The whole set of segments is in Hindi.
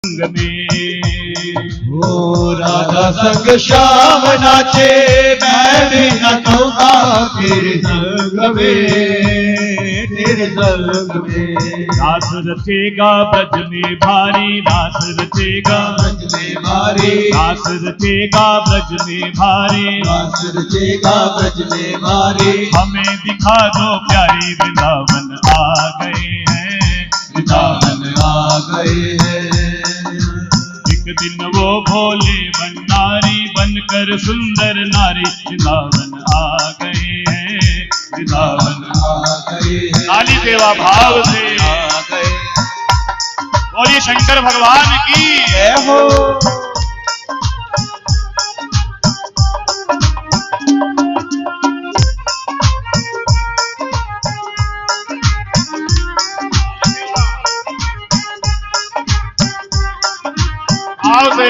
में ओ राधा संग श्याम नाचे, मैं भी नचूंगा तेरे संग में, तेरे संग में। रास रचेगा ब्रज में भारी, रास रचेगा ब्रज में भारी, रास रचेगा ब्रज में भारी, रास रचेगा ब्रज में भारी। हमें दिखा दो प्यारी वृंदावन आ गए हैं, वृंदावन आ गए हैं। एक दिन वो भोले भंडारी बनकर सुंदर नारी वृंदावन आ गए हैं, वृंदावन आ गए हैं। काली सेवा भाव से आ गए। बोलिए शंकर भगवान की जय हो। भाव से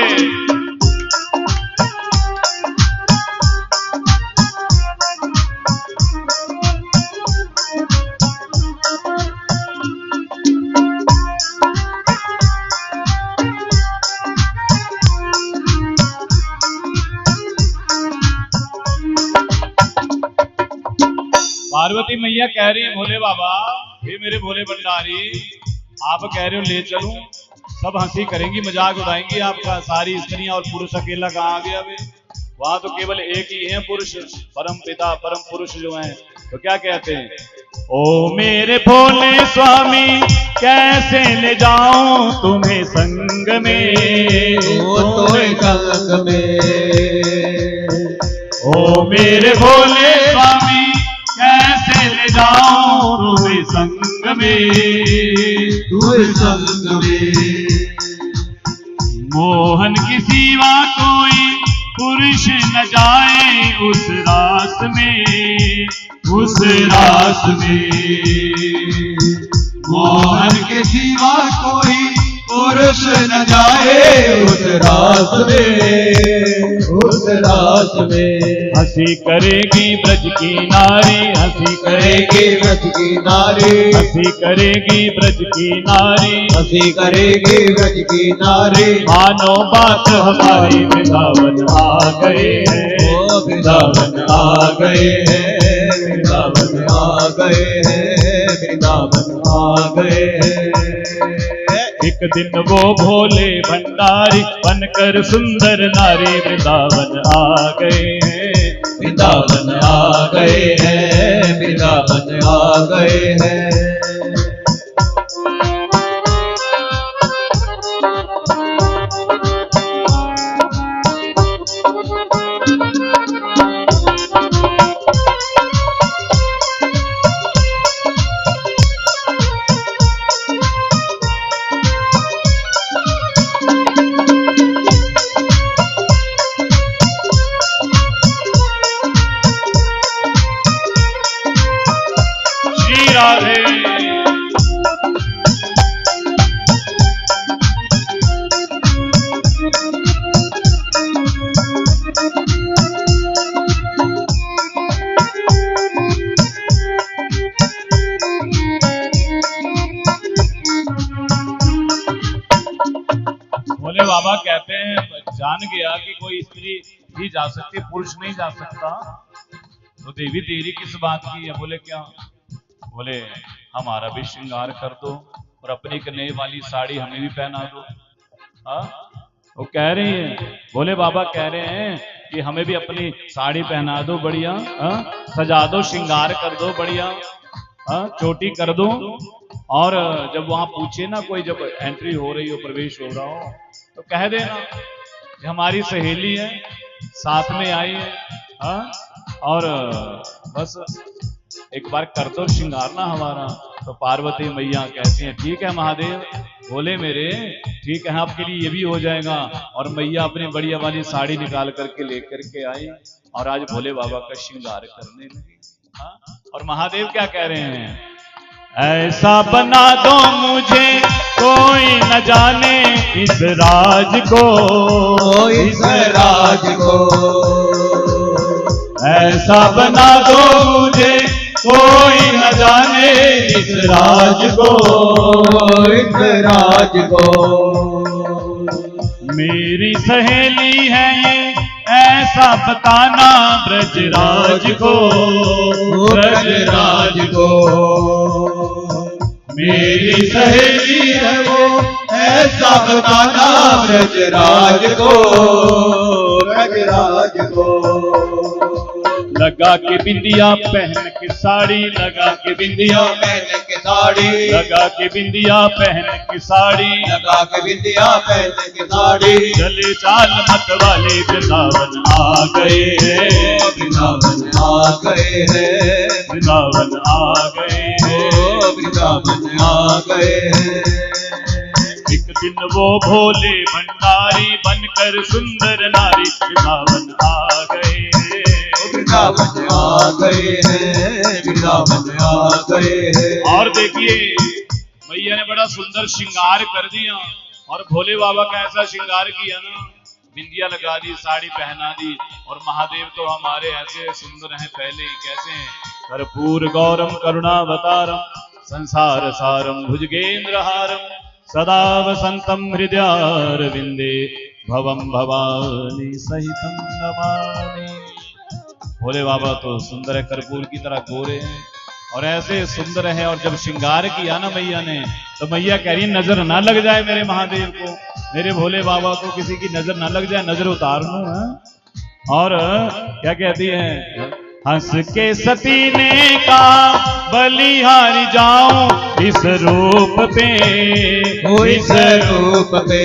पार्वती मैया कह रही है भोले बाबा, हे मेरे भोले भंडारी, आप कह रहे हो ले चलूं, सब हंसी करेंगी, मजाक उड़ाएंगी आपका, सारी स्त्रियां और पुरुष अकेला कहाँ आ गया? वहां तो केवल एक ही है पुरुष, परम पिता परम पुरुष जो हैं। तो क्या कहते हैं? ओ मेरे भोले स्वामी, कैसे ले जाऊं तुम्हें संग में, ओ तोरे संग में। ओ मेरे भोले स्वामी, कैसे ले जाऊं तुम्हें संग में, तोरे संग में। मोहन की सिवा कोई पुरुष न जाए उस रास में, उस रास में। मोहन के सिवा कोई पुरुष न जाए उस रास में, उस रास में। हंसी करेगी ब्रज की नारी, हंसी करेगी ब्रज की नारी, हंसी करेगी ब्रज की नारी, हंसी करेगी ब्रज की नारी। मानो बात हमारी वृंदावन आ गए हैं, ओ वृंदावन आ गए हैं, वृंदावन आ गए हैं, वृंदावन आ गए हैं। एक दिन वो भोले भंडारी बनकर सुंदर नारी वृंदावन आ गए हैं, वृंदावन आ गए हैं, वृंदावन आ गए हैं। राधे भोले बाबा कहते हैं जान गया कि कोई स्त्री ही जा सकती, पुरुष नहीं जा सकता। तो देवी तेरी किस बात की है? बोले क्या? बोले हमारा भी श्रृंगार कर दो और अपनी कन्हैया वाली साड़ी हमें भी पहना दो। वो कह रही है, भोले बाबा कह रहे हैं कि हमें भी अपनी साड़ी पहना दो बढ़िया, सजा दो, श्रृंगार कर दो बढ़िया, चोटी कर दो। और जब वहां पूछे ना कोई, जब एंट्री हो रही हो, प्रवेश हो रहा हो, तो कह देना कि हमारी सहेली है, साथ में आई है, और बस एक बार कर दो श्रृंगार ना हमारा। तो पार्वती मैया कहती हैं ठीक है महादेव, बोले मेरे ठीक है, आपके लिए ये भी हो जाएगा। और मैया अपनी बढ़िया वाली साड़ी निकाल करके लेकर के आई और आज भोले बाबा का श्रृंगार करने लगी। और महादेव क्या कह रहे हैं? ऐसा बना दो मुझे कोई न जाने इस राज को, इस राज को। ऐसा बना दो मुझे कोई न जाने इस राज को, इस राज को। मेरी सहेली है ये ऐसा बताना ब्रजराज को, ब्रजराज को। मेरी सहेली है वो ऐसा बताना ब्रजराज को, ब्रजराज को। लगा के बिंदिया पहन के साड़ी, लगा के बिंदिया पहन के साड़ी, लगा के बिंदिया पहन के साड़ी, लगा के बिंदिया पहन के साड़ी। चले चाल मत वाले वृंदावन आ गए हैं, वृंदावन आ गए हैं, वृंदावन आ गए हैं, वृंदावन आ गए हैं। एक दिन वो भोले भंडारी बनकर सुंदर नारी वृंदावन आ गए हैं, वृंदावन आ गए हैं, वृंदावन आ गए हैं। और देखिए मैया ने बड़ा सुंदर श्रृंगार कर दिया, और भोले बाबा का ऐसा श्रृंगार किया ना, बिंदिया लगा दी, साड़ी पहना दी, और महादेव तो हमारे ऐसे सुंदर हैं पहले ही, कैसे हैं? कर्पूर गौरम करुणावतारम संसार सारम भुजगेंद्रहारम सदा वसंतम हृदयारविंदे भवम भवानी सहितम नमामि। भोले बाबा तो सुंदर है, कर्पूर की तरह गोरे हैं और ऐसे सुंदर है। और जब श्रृंगार किया ना मैया ने, तो मैया कह रही नजर ना लग जाए मेरे महादेव को, मेरे भोले बाबा को किसी की नजर ना लग जाए, नजर उतार लूं। और क्या कहती है? हंस के सती ने कहा बलिहारी जाऊं इस रूप पे, इस रूप पे।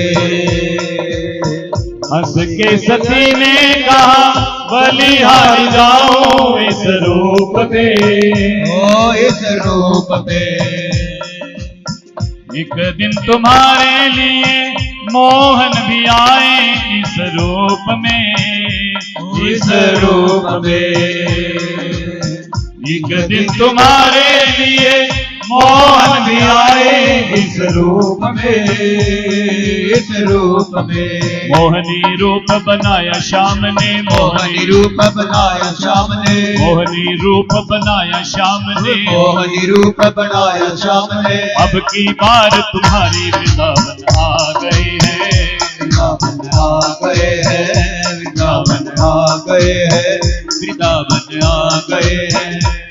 हंस के सती ने कहा बलिहारी जाऊं इस रूप पे, इस रूप पे। एक दिन तुम्हारे लिए मोहन भी आए इस रूप में, इस रूप में। एक दिन तुम्हारे लिए मोहन भी आए इस रूप में, इस रूप में। मोहनी रूप बनाया श्याम ने, मोहनी रूप बनाया श्याम ने, मोहनी रूप बनाया श्याम ने, मोहनी रूप बनाया श्याम ने। अब की बार तुम्हारी वृंदावन आ गए हैं, वृंदावन आ गए हैं, वृंदावन आ गए हैं, वृंदावन आ गए हैं।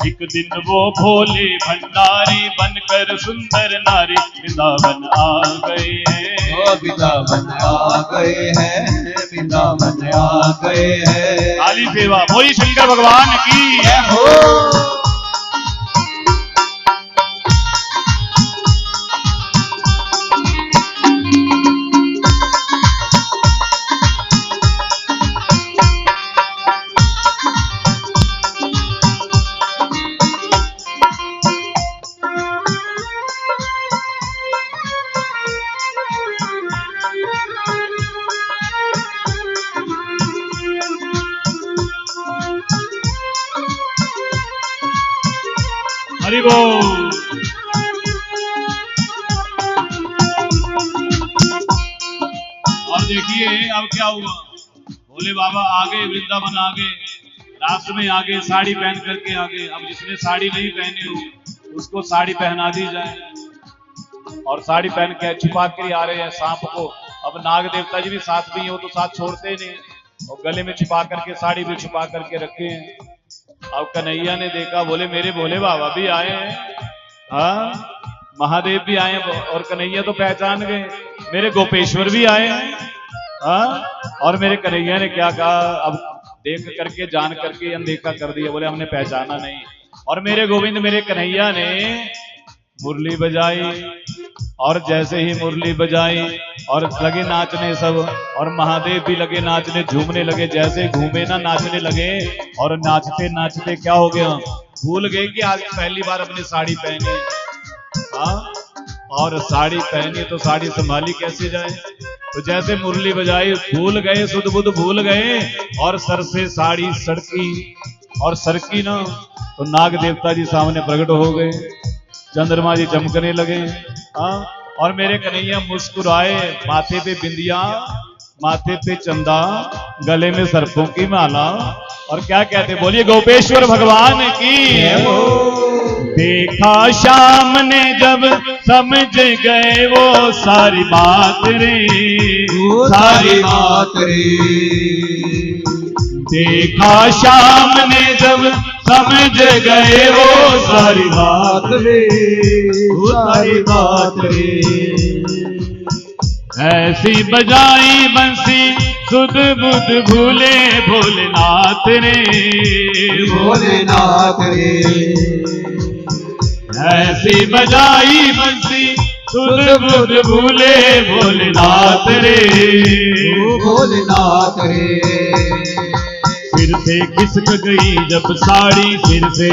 एक दिन वो भोले भंडारी बनकर सुंदर नारी वृंदावन आ गए हैं, वृंदावन आ गए हैं, वृंदावन आ गए हैं। काली सेवा बोली शंकर भगवान की जय हो। हरि बोल। और देखिए अब क्या हुआ, भोले बाबा आ गए, वृंदावन आ गए, रास्ते में आ गए, साड़ी पहन करके आ गए। अब जिसने साड़ी नहीं पहनी हो उसको साड़ी पहना दी जाए, और साड़ी पहन के छुपा के आ रहे हैं सांप को। अब नाग देवता जी भी साथ में हो तो साथ छोड़ते नहीं, और गले में छुपा करके साड़ी भी छुपा करके रखे हैं। अब कन्हैया ने देखा, बोले मेरे भोले बाबा भी आए हैं, हाँ महादेव भी आए हैं, और कन्हैया तो पहचान गए, मेरे गोपेश्वर भी आए हैं, हाँ। और मेरे कन्हैया ने क्या कहा, अब देख करके जान करके अनदेखा कर दिया, बोले हमने पहचाना नहीं। और मेरे गोविंद मेरे कन्हैया ने मुरली बजाई, और जैसे ही मुरली बजाई और लगे नाचने सब, और महादेव भी लगे नाचने, झूमने लगे, जैसे घूमे ना नाचने लगे। और नाचते नाचते क्या हो गया, भूल गए कि आज पहली बार अपनी साड़ी पहनी, हाँ, और साड़ी पहनी तो साड़ी संभाली कैसे जाए। तो जैसे मुरली बजाई भूल गए, सुध बुध भूल गए, और सर से साड़ी सड़की, और सरकी ना तो नाग देवता जी सामने प्रकट हो गए, चंद्रमा जी चमकने लगे, हाँ। और मेरे कन्हैया मुस्कुराए, माथे पे बिंदिया, माथे पे चंदा, गले में सर्पों की माला, और क्या कहते, बोलिए गोपेश्वर भगवान की। देखा श्याम ने जब समझ गए वो सारी बात रे, वो सारी बात रे। देखा श्याम ने जब समझ गए वो सारी बात रे, वो सारी बात रे। ऐसी बजाई बंसी सुध बुध भूले भोलेनाथ रे, भोलेनाथ रे। ऐसी बजाई बंसी सुध बुध भूले भोलेनाथ रे, भोलेनाथ रे। सिर से खिसक गई जब साड़ी, सिर से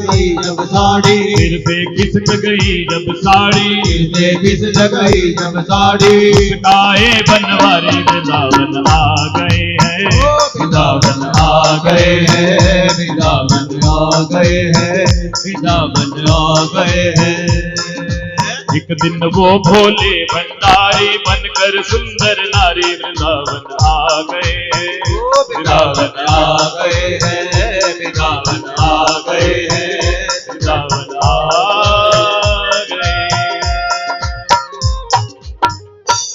गई जब साड़ी, सिर से खिसक गई जब साड़ी, से खिसक गई जब साड़ी। गाए बनवारी वृंदावन आ गए हैं, वृंदावन आ गए हैं, वृंदावन आ गए हैं, वृंदावन आ गए हैं। एक दिन वो भोले भंडारी बनकर सुंदर नारी वृंदावन आ गए हैं, वृंदावन आ गए हैं, वृंदावन आ गए हैं, वृंदावन आ गए।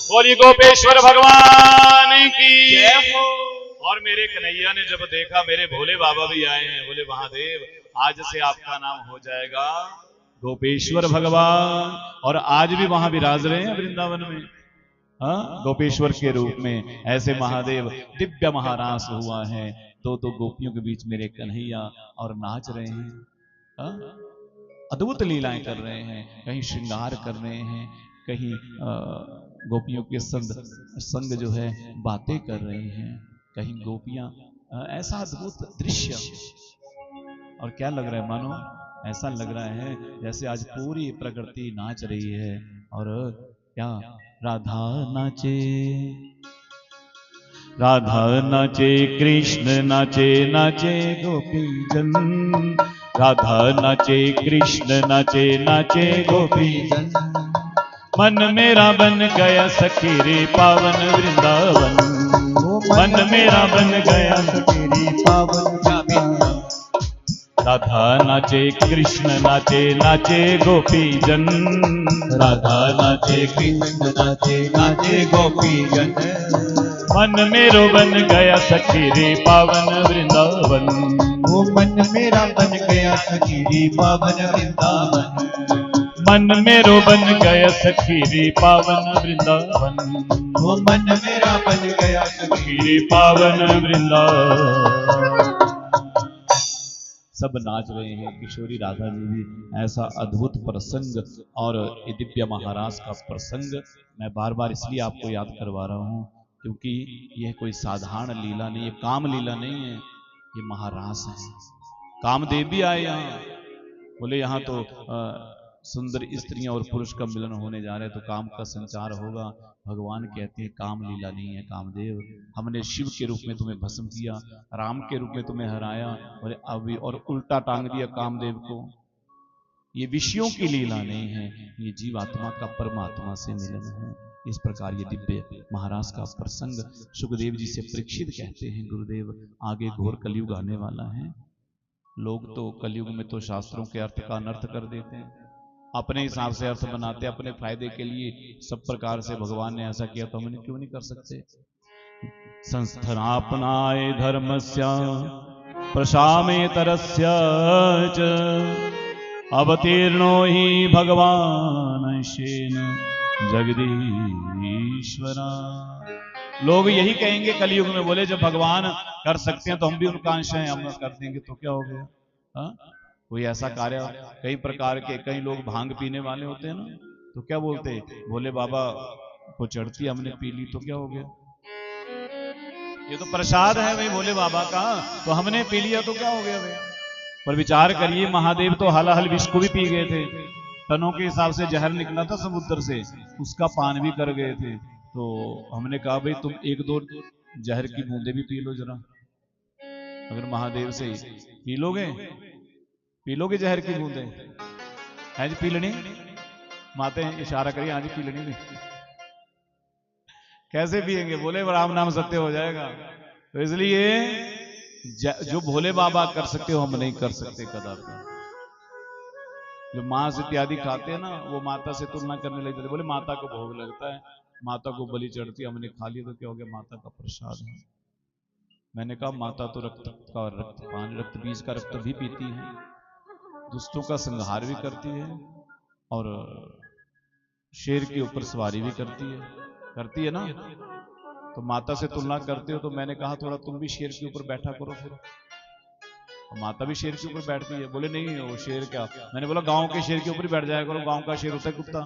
बोलिए गोपेश्वर भगवान की। और मेरे कन्हैया ने जब देखा मेरे भोले बाबा भी आए हैं, बोले महादेव आज से आपका नाम हो जाएगा गोपेश्वर भगवान। और आज भी वहां विराज रहे हैं वृंदावन में, हाँ, गोपेश्वर के रूप में। ऐसे महादेव दिव्य महारास हुआ है। दो गोपियों के बीच मेरे कन्हैया और नाच रहे हैं, हाँ? अद्भुत लीलाएं कर रहे हैं, कहीं श्रृंगार कर रहे हैं, कहीं गोपियों के संग जो है बातें कर रहे हैं, कहीं गोपियां, ऐसा अद्भुत दृश्य। और क्या लग रहा है, मानो ऐसा लग रहा है जैसे आज पूरी प्रकृति नाच रही है। और क्या राधा नाचे, राधा नाचे, कृष्ण नाचे, नाचे गोपी जन। राधा नाचे, कृष्ण नाचे, नाचे गोपी जन। मन मेरा बन गया सखी रे पावन वृंदावन, मन मेरा बन गया सखी रे पावन वृंदावन। राधा नाचे, कृष्ण नाचे, नाचे गोपी जन। राधा नाचे, कृष्ण नाचे, नाचे गोपी जन। मन मेरो बन गया सखी रे पावन वृंदावन, वो मन मेरा बन गया सखी रे पावन वृंदावन। मन मेरो बन गया सखी रे पावन वृंदावन, वो मन मेरा बन गया सखी रे पावन वृंदावन। सब नाच रहे हैं, किशोरी राधा जी भी। ऐसा अद्भुत प्रसंग और ये दिव्य महाराज का प्रसंग मैं बार बार इसलिए आपको याद करवा रहा हूँ क्योंकि यह कोई साधारण लीला नहीं है, काम लीला नहीं है, ये महारास है। कामदेव भी आए यहाँ, बोले यहाँ तो सुंदर स्त्रियां और पुरुष का मिलन होने जा रहे, तो काम का संचार होगा। भगवान कहते हैं काम लीला नहीं है कामदेव, हमने शिव के रूप में तुम्हें भस्म किया, राम के रूप में तुम्हें हराया, और अभी और उल्टा टांग दिया कामदेव को। ये विषयों की लीला नहीं है, ये जीवात्मा का परमात्मा से मिलन है। इस प्रकार ये दिव्य महाराज का प्रसंग सुखदेव जी से परीक्षित कहते हैं, गुरुदेव आगे घोर कलयुग आने वाला है। लोग तो कलयुग में तो शास्त्रों के अर्थ का अनर्थ कर देते हैं, अपने हिसाब से अर्थ बनाते, अपने फायदे के लिए। सब प्रकार से भगवान ने ऐसा किया तो हम क्यों नहीं कर सकते। संस्थापनाय धर्मस्य प्रशामेतरस्य च अवतीर्णो हि भगवान शेन जगदीश्वरा। लोग यही कहेंगे कलयुग में, बोले जब भगवान कर सकते हैं तो हम भी उनका अंश हैं, हम कर देंगे तो क्या हो गया। हाँ, कोई ऐसा कार्य, कई प्रकार के, कई लोग भांग पीने वाले होते हैं ना, तो क्या बोलते हैं, भोले बाबा को चढ़ती हमने पी ली तो क्या हो गया, ये तो प्रसाद है भाई भोले बाबा का, तो हमने पी लिया तो क्या हो गया भाई। पर विचार करिए, महादेव तो हलाहल विष को भी पी गए थे, टनों के हिसाब से जहर निकला था समुद्र से, उसका पान भी कर गए थे। तो हमने कहा भाई तुम एक दो जहर की बूंदे भी पी लो जरा, अगर महादेव से पी लोगे जहर की बूंदे है जी, पी लेनी माते हैं, इशारा करिए, हाँ जी पी लेनी भी। कैसे पिएंगे, बोले राम नाम सत्य हो जाएगा। तो इसलिए जो भोले बाबा कर सकते हो हम नहीं कर सकते कदापि। जो मांस इत्यादि खाते हैं ना, वो माता से तुलना करने लग जाते, बोले माता को भोग लगता है, माता को बलि चढ़ती, हमने खा लिया तो क्या हो गया, माता का प्रसाद है। मैंने कहा माता तो रक्त बीज का रक्त भी पीती है, दुष्टों का संहार भी करती है, और शेर के ऊपर सवारी भी करती है ना। तो माता से तुलना करते हो, तो मैंने कहा थोड़ा तुम भी शेर के ऊपर बैठा करो फिर। और माता भी शेर के ऊपर बैठती है। बोले नहीं, वो शेर क्या, मैंने बोला गांव के शेर के ऊपर ही बैठ जाया करो, गांव का शेर होता है कुत्ता।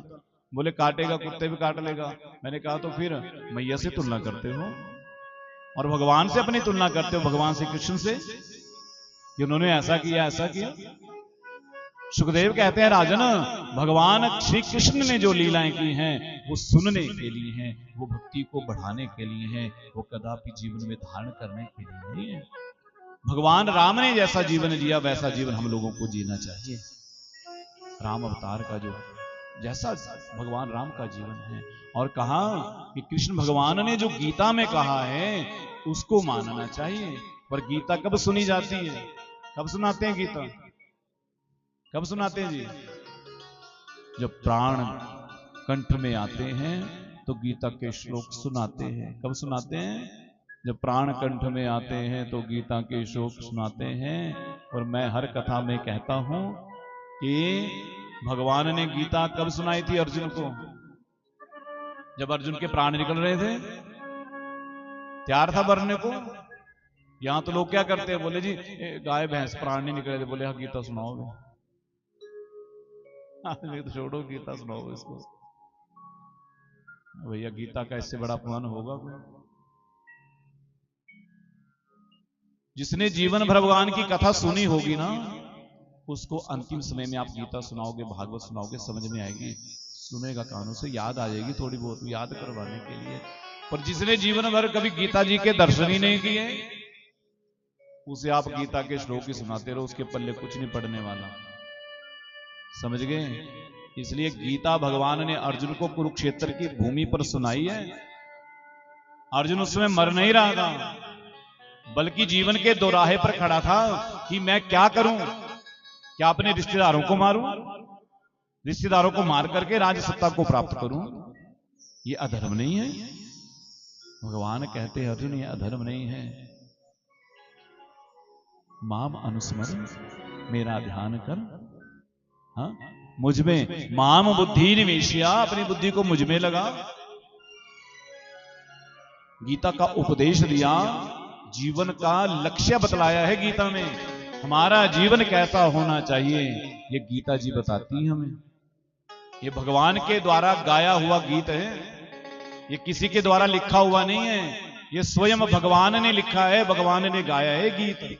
बोले काटेगा, कुत्ते भी काट लेगा। मैंने कहा तो फिर मैया से तुलना करते हो और भगवान से अपनी तुलना करते हो, भगवान श्री कृष्ण से कि उन्होंने ऐसा किया ऐसा किया। सुखदेव कहते हैं राजन, भगवान श्री कृष्ण ने जो लीलाएं की हैं वो सुनने के लिए हैं, वो भक्ति को बढ़ाने के लिए हैं, वो कदापि जीवन में धारण करने के लिए नहीं है। भगवान राम ने जैसा जीवन जिया वैसा जीवन हम लोगों को जीना चाहिए। राम अवतार का जो जैसा भगवान राम का जीवन है, और कहा कि कृष्ण भगवान ने जो गीता में कहा है उसको मानना चाहिए। पर गीता कब सुनी जाती है, कब सुनाते हैं गीता, कब सुनाते हैं जी? जब प्राण कंठ में आते हैं तो गीता के श्लोक सुनाते हैं। कब सुनाते हैं? जब प्राण कंठ में आते हैं तो गीता के श्लोक सुनाते हैं। और मैं हर कथा में कहता हूं कि भगवान ने गीता कब सुनाई थी अर्जुन को? जब अर्जुन के प्राण निकल रहे थे, तैयार था मरने को। यहां तो लोग क्या करते हैं, बोले जी गाय भैंस प्राण नहीं निकले थे, बोले हाँ गीता सुनाओगे। तो छोड़ो, गीता सुनाओ इसको। भैया गीता का इससे बड़ा अपमान होगा कोई? जिसने जीवन भर भगवान की कथा सुनी होगी ना, उसको अंतिम समय में आप गीता सुनाओगे, भागवत सुनाओगे, समझ में आएगी, सुनेगा कानों से, याद आ जाएगी, थोड़ी बहुत याद करवाने के लिए। पर जिसने जीवन भर कभी गीता जी के दर्शन ही नहीं किए, उसे आप गीता के श्लोक ही सुनाते रहो, उसके पल्ले कुछ नहीं पड़ने वाला। समझ गए? इसलिए गीता भगवान ने अर्जुन को कुरुक्षेत्र की भूमि पर सुनाई है। अर्जुन उसमें मर नहीं रहा था, बल्कि जीवन के दोराहे पर खड़ा था कि मैं क्या करूं, क्या अपने रिश्तेदारों को मारूं, रिश्तेदारों को मार करके राज सत्ता को प्राप्त करूं? ये अधर्म नहीं है। भगवान कहते हैं अर्जुन, ये अधर्म नहीं है। माम अनुस्मरण, मेरा ध्यान कर, हाँ मुझ में, माम बुद्धि निवेशिया, अपनी बुद्धि को मुझ में लगा। गीता का उपदेश दिया, जीवन का लक्ष्य बतलाया है गीता में। हमारा जीवन कैसा होना चाहिए ये गीता जी बताती है हमें। ये भगवान के द्वारा गाया हुआ गीत है, ये किसी के द्वारा लिखा हुआ नहीं है, ये स्वयं भगवान ने लिखा है, भगवान ने गाया है गीत।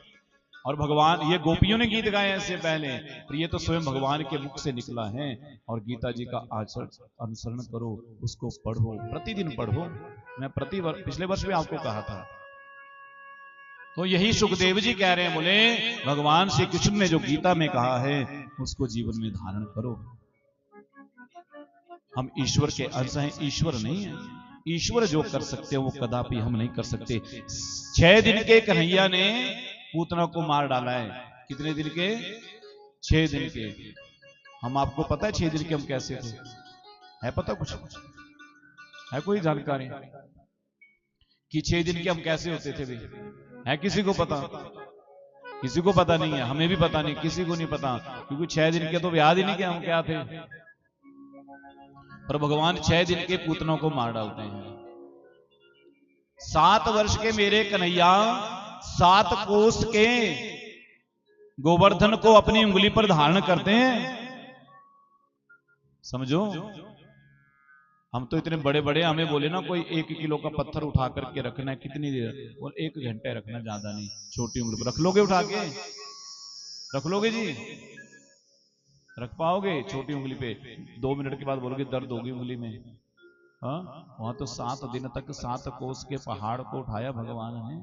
और भगवान, ये गोपियों ने गीत गाए इससे पहले, पर ये तो स्वयं भगवान के मुख से निकला है। और गीता जी का आचरण अनुसरण करो, उसको पढ़ो, प्रतिदिन पढ़ो। मैं पिछले वर्ष भी आपको कहा था। तो यही सुखदेव जी कह रहे हैं, बोले भगवान श्री कृष्ण ने जो गीता में कहा है उसको जीवन में धारण करो। हम ईश्वर के अंश हैं, ईश्वर नहीं है। ईश्वर जो कर सकते हैं वो कदापि हम नहीं कर सकते। 6 दिन के कन्हैया ने पूतना को मार डाला है। कितने दिन के? 6 दिन के। हम, आपको पता है 6 दिन के हम कैसे थे? है पता कुछ? है कोई जानकारी कि 6 दिन के हम कैसे होते थे भी? है किसी को पता? किसी को पता नहीं है, हमें भी पता नहीं, किसी को नहीं पता, क्योंकि 6 दिन के तो याद ही नहीं कि हम क्या थे। पर भगवान 6 दिन के पूतनों को मार डालते हैं। 7 वर्ष के मेरे कन्हैया 7 कोस के गोवर्धन को अपनी उंगली पर धारण करते हैं। समझो, हम तो इतने बड़े बड़े, हमें बोले ना कोई 1 किलो का पत्थर उठा करके रखना है, कितनी देर? और 1 घंटे रखना, ज्यादा नहीं। छोटी उंगली पर रख लोगे, उठा के रख लोगे जी? रख पाओगे? छोटी उंगली पे 2 मिनट के बाद बोलोगे दर्द होगी उंगली में। हाँ, वहां तो 7 दिन तक 7 कोस के पहाड़ को उठाया भगवान ने।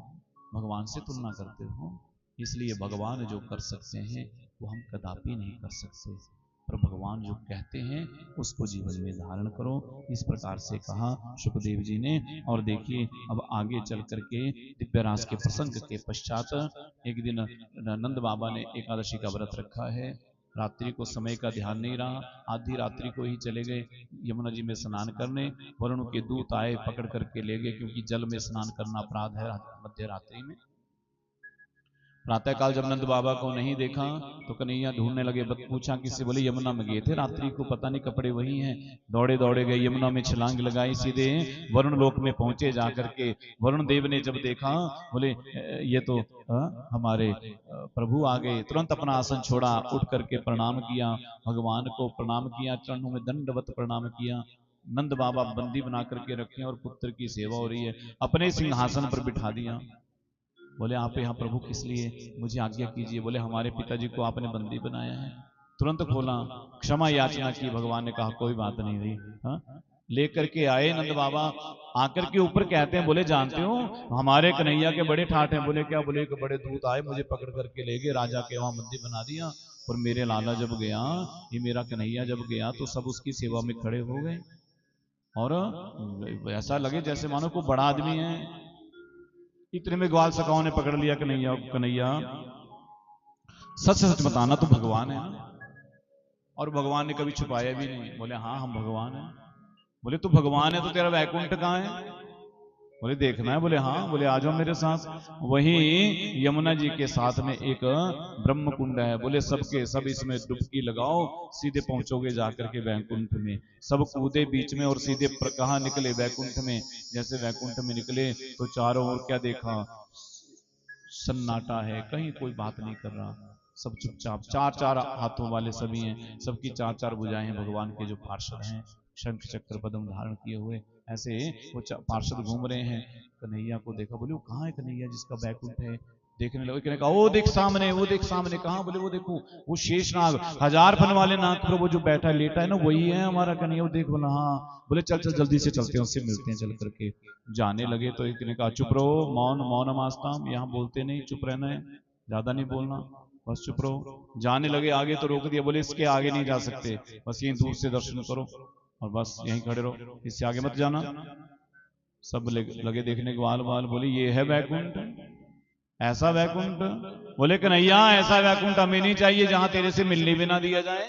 भगवान से तुलना करते हो? इसलिए भगवान जो कर सकते हैं वो हम कदापि नहीं कर सकते, पर भगवान जो कहते हैं उसको जीवन में धारण करो। इस प्रकार से कहा सुखदेव जी ने। और देखिए अब आगे चल करके दिव्यरास के प्रसंग के पश्चात एक दिन नंद बाबा ने एकादशी का व्रत रखा है। रात्रि को समय का ध्यान नहीं रहा, आधी रात्रि को ही चले गए यमुना जी में स्नान करने। वरुण के दूत आए, पकड़ करके ले गए, क्योंकि जल में स्नान करना अपराध है मध्य रात्रि में। प्रातःकाल जब नंद बाबा को नहीं देखा तो कन्हैया ढूंढने लगे, पूछा किससे, बोले यमुना में गए थे रात्रि को, पता नहीं कपड़े वही हैं। दौड़े दौड़े गए, यमुना में छलांग लगाई, सीधे वरुण लोक में पहुंचे। जाकर के वरुण देव ने जब देखा, बोले ये तो हमारे प्रभु आ गए। तुरंत अपना आसन छोड़ा, उठ करके प्रणाम किया, भगवान को प्रणाम किया, चरणों में दंडवत प्रणाम किया। नंद बाबा बंदी बना करके रखे और पुत्र की सेवा हो रही है, अपने सिंहासन पर बिठा दिया। बोले आप यहाँ प्रभु किस लिए, मुझे आज्ञा कीजिए। बोले हमारे पिताजी को आपने बंदी बनाया है। तुरंत खोला, क्षमा याचना की, भगवान ने कहा कोई बात नहीं हुई। लेकर के आए नंद बाबा, आकर के ऊपर कहते हैं, बोले जानते हो हमारे कन्हैया के बड़े ठाठ हैं। बोले क्या, बोले बड़े दूत आए, मुझे पकड़ करके ले गए, राजा के वहां बंदी बना दिया। और मेरे लाला जब गया, ये मेरा कन्हैया जब गया तो सब उसकी सेवा में खड़े हो गए, और ऐसा लगे जैसे मानो को बड़ा आदमी है। इतने में ग्वाल सखाओं ने पकड़ लिया कन्हैया, कन्हैया सच सच बताना तो भगवान है ना? और भगवान ने कभी छुपाया भी नहीं। बोले हाँ हम भगवान हैं। बोले तू भगवान है तो तेरा वैकुंठ कहाँ है? बोले देखना है। बोले हाँ। बोले आ जाओ मेरे साथ। वहीं यमुना जी के साथ में एक ब्रह्म कुंड है। बोले सबके सब इसमें डुबकी लगाओ, सीधे पहुंचोगे जाकर के वैकुंठ में। सब कूदे बीच में और सीधे कहाँ निकले, वैकुंठ में। जैसे वैकुंठ में निकले तो चारों ओर क्या देखा, सन्नाटा है, कहीं कोई बात नहीं कर रहा, सब चुपचाप। चार चार हाथों वाले सभी हैं, सबकी चार चार भुजाएं हैं। भगवान के जो पार्षद हैं, शंख चक्र पद्म धारण किए हुए, ऐसे वो पार्षद घूम रहे हैं। कन्हैया को देखा, बोले वो कहाँ है कन्हैया जिसका बैकुंठ है? देखने लगे, कहने कहा वो देख सामने, वो देख सामने। कहाँ? बोले वो देखो, वो शेषनाग, 1000 फन वाले नाग पर वो जो बैठा लेटा है ना, वही है हमारा कन्हैया। वो देख। बोला हाँ। बोले चल चल जल्दी से चलते हैं, उससे मिलते हैं। चल करके जाने लगे तो एक ने कहा चुप रहो, मौन मौनम आस्ताम, यहाँ बोलते नहीं, चुप रहना है, ज्यादा नहीं बोलना, बस चुप रहो। जाने लगे आगे तो रोक दिया, बोले इसके आगे नहीं जा सकते, बस यहीं दूर से दर्शन करो और बस यहीं खड़े रहो, इससे आगे मत जाना। सब लगे देखने के वाल वाल। बोले ये है वैकुंठ, ऐसा वैकुंठ? बोले कन्हैया ऐसा वैकुंठ हमें नहीं चाहिए जहां तेरे से मिलने भी ना दिया जाए,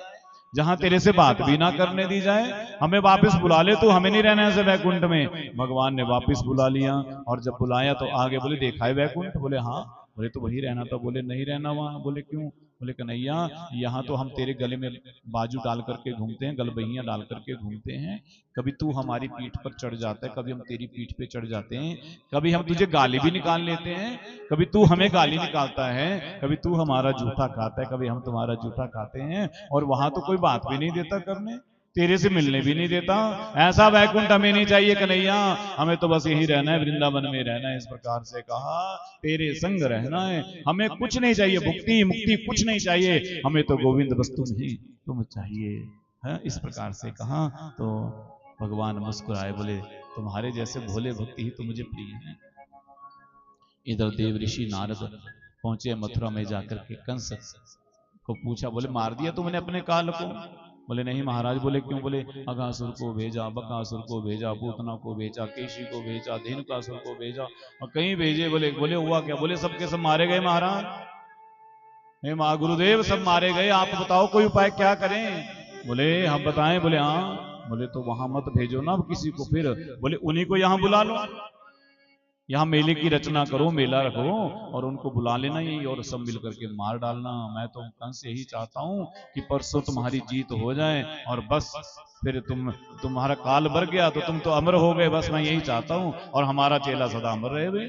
जहां तेरे से बात भी ना करने दी जाए। हमें वापस बुला ले तू, हमें नहीं रहना ऐसे वैकुंठ में। भगवान ने वापस बुला लिया, और जब बुलाया तो आगे। बोले देखा है वैकुंठ? बोले हाँ। बोले तो वही रहना था। बोले नहीं रहना वहां। बोले क्यों? बोले कन्हैया यहाँ तो हम तेरे गले में बाजू डाल करके घूमते हैं, गलबहियां डाल करके घूमते हैं। कभी तू हमारी पीठ पर चढ़ जाता है, कभी हम तेरी पीठ पे चढ़ जाते हैं, कभी हम तुझे गाली भी निकाल लेते हैं, कभी तू हमें गाली निकालता है, कभी तू हमारा जूठा खाता है, कभी हम तुम्हारा जूठा खाते हैं। और वहां तो कोई बात भी नहीं देता करने, तेरे से मिलने भी नहीं देता। ऐसा वैकुंठ हमें नहीं चाहिए कन्हैया, हमें तो बस यही रहना है, वृंदावन में रहना है। इस प्रकार से कहा, तेरे संग रहना है, हमें कुछ नहीं चाहिए, भुक्ति मुक्ति कुछ नहीं चाहिए, हमें तो गोविंद बस तुम ही तुम चाहिए है। इस प्रकार से कहा तो भगवान मुस्कुराए, बोले तुम्हारे जैसे भोले भक्ति ही तो मुझे प्रिय है। इधर देव ऋषि नारद पहुंचे मथुरा में, जाकर के कंस को पूछा, बोले मार दिया तुमने अपने काल को? बोले नहीं महाराज। बोले क्यों? बोले अगासुर को भेजा, बकासुर को भेजा, पूतना को भेजा, केशी को भेजा, धेनुकासुर को भेजा, और कहीं भेजे। बोले हुआ क्या? बोले सबके सब मारे गए महाराज, हे महा गुरुदेव सब मारे गए, आप बताओ कोई उपाय क्या करें? बोले हम बताएं? बोले हाँ। बोले तो वहां मत भेजो ना अब किसी को, फिर बोले उन्हीं को यहाँ बुला लो, यहाँ मेले की रचना करो, मेला रखो और उनको बुला लेना यही, और सब मिल करके मार डालना। मैं तो कंस यही चाहता हूँ कि परसों तुम्हारी जीत हो जाए और बस फिर तुम्हारा काल भर गया तो तुम तो अमर हो गए, बस मैं यही चाहता हूँ, और हमारा चेला सदा अमर रहे हुए।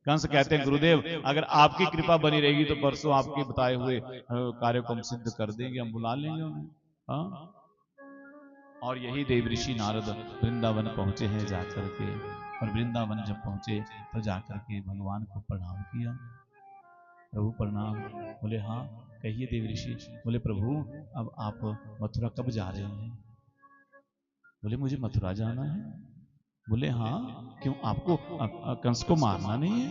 कंस कहते हैं गुरुदेव अगर आपकी कृपा बनी रहेगी तो परसों आपके बताए हुए कार्य को हम सिद्ध कर देंगे, हम बुला लेंगे उन्हें। हाँ। और यही देव ऋषि नारद वृंदावन पहुंचे हैं जाकर के, और वृंदावन जब पहुंचे तो जाकर के भगवान को प्रणाम किया। प्रभु प्रणाम। बोले हाँ कहिए देव ऋषि। बोले प्रभु अब आप मथुरा कब जा रहे हैं? बोले मुझे मथुरा जाना है। बोले हाँ क्यों, आपको कंस को मारना नहीं है?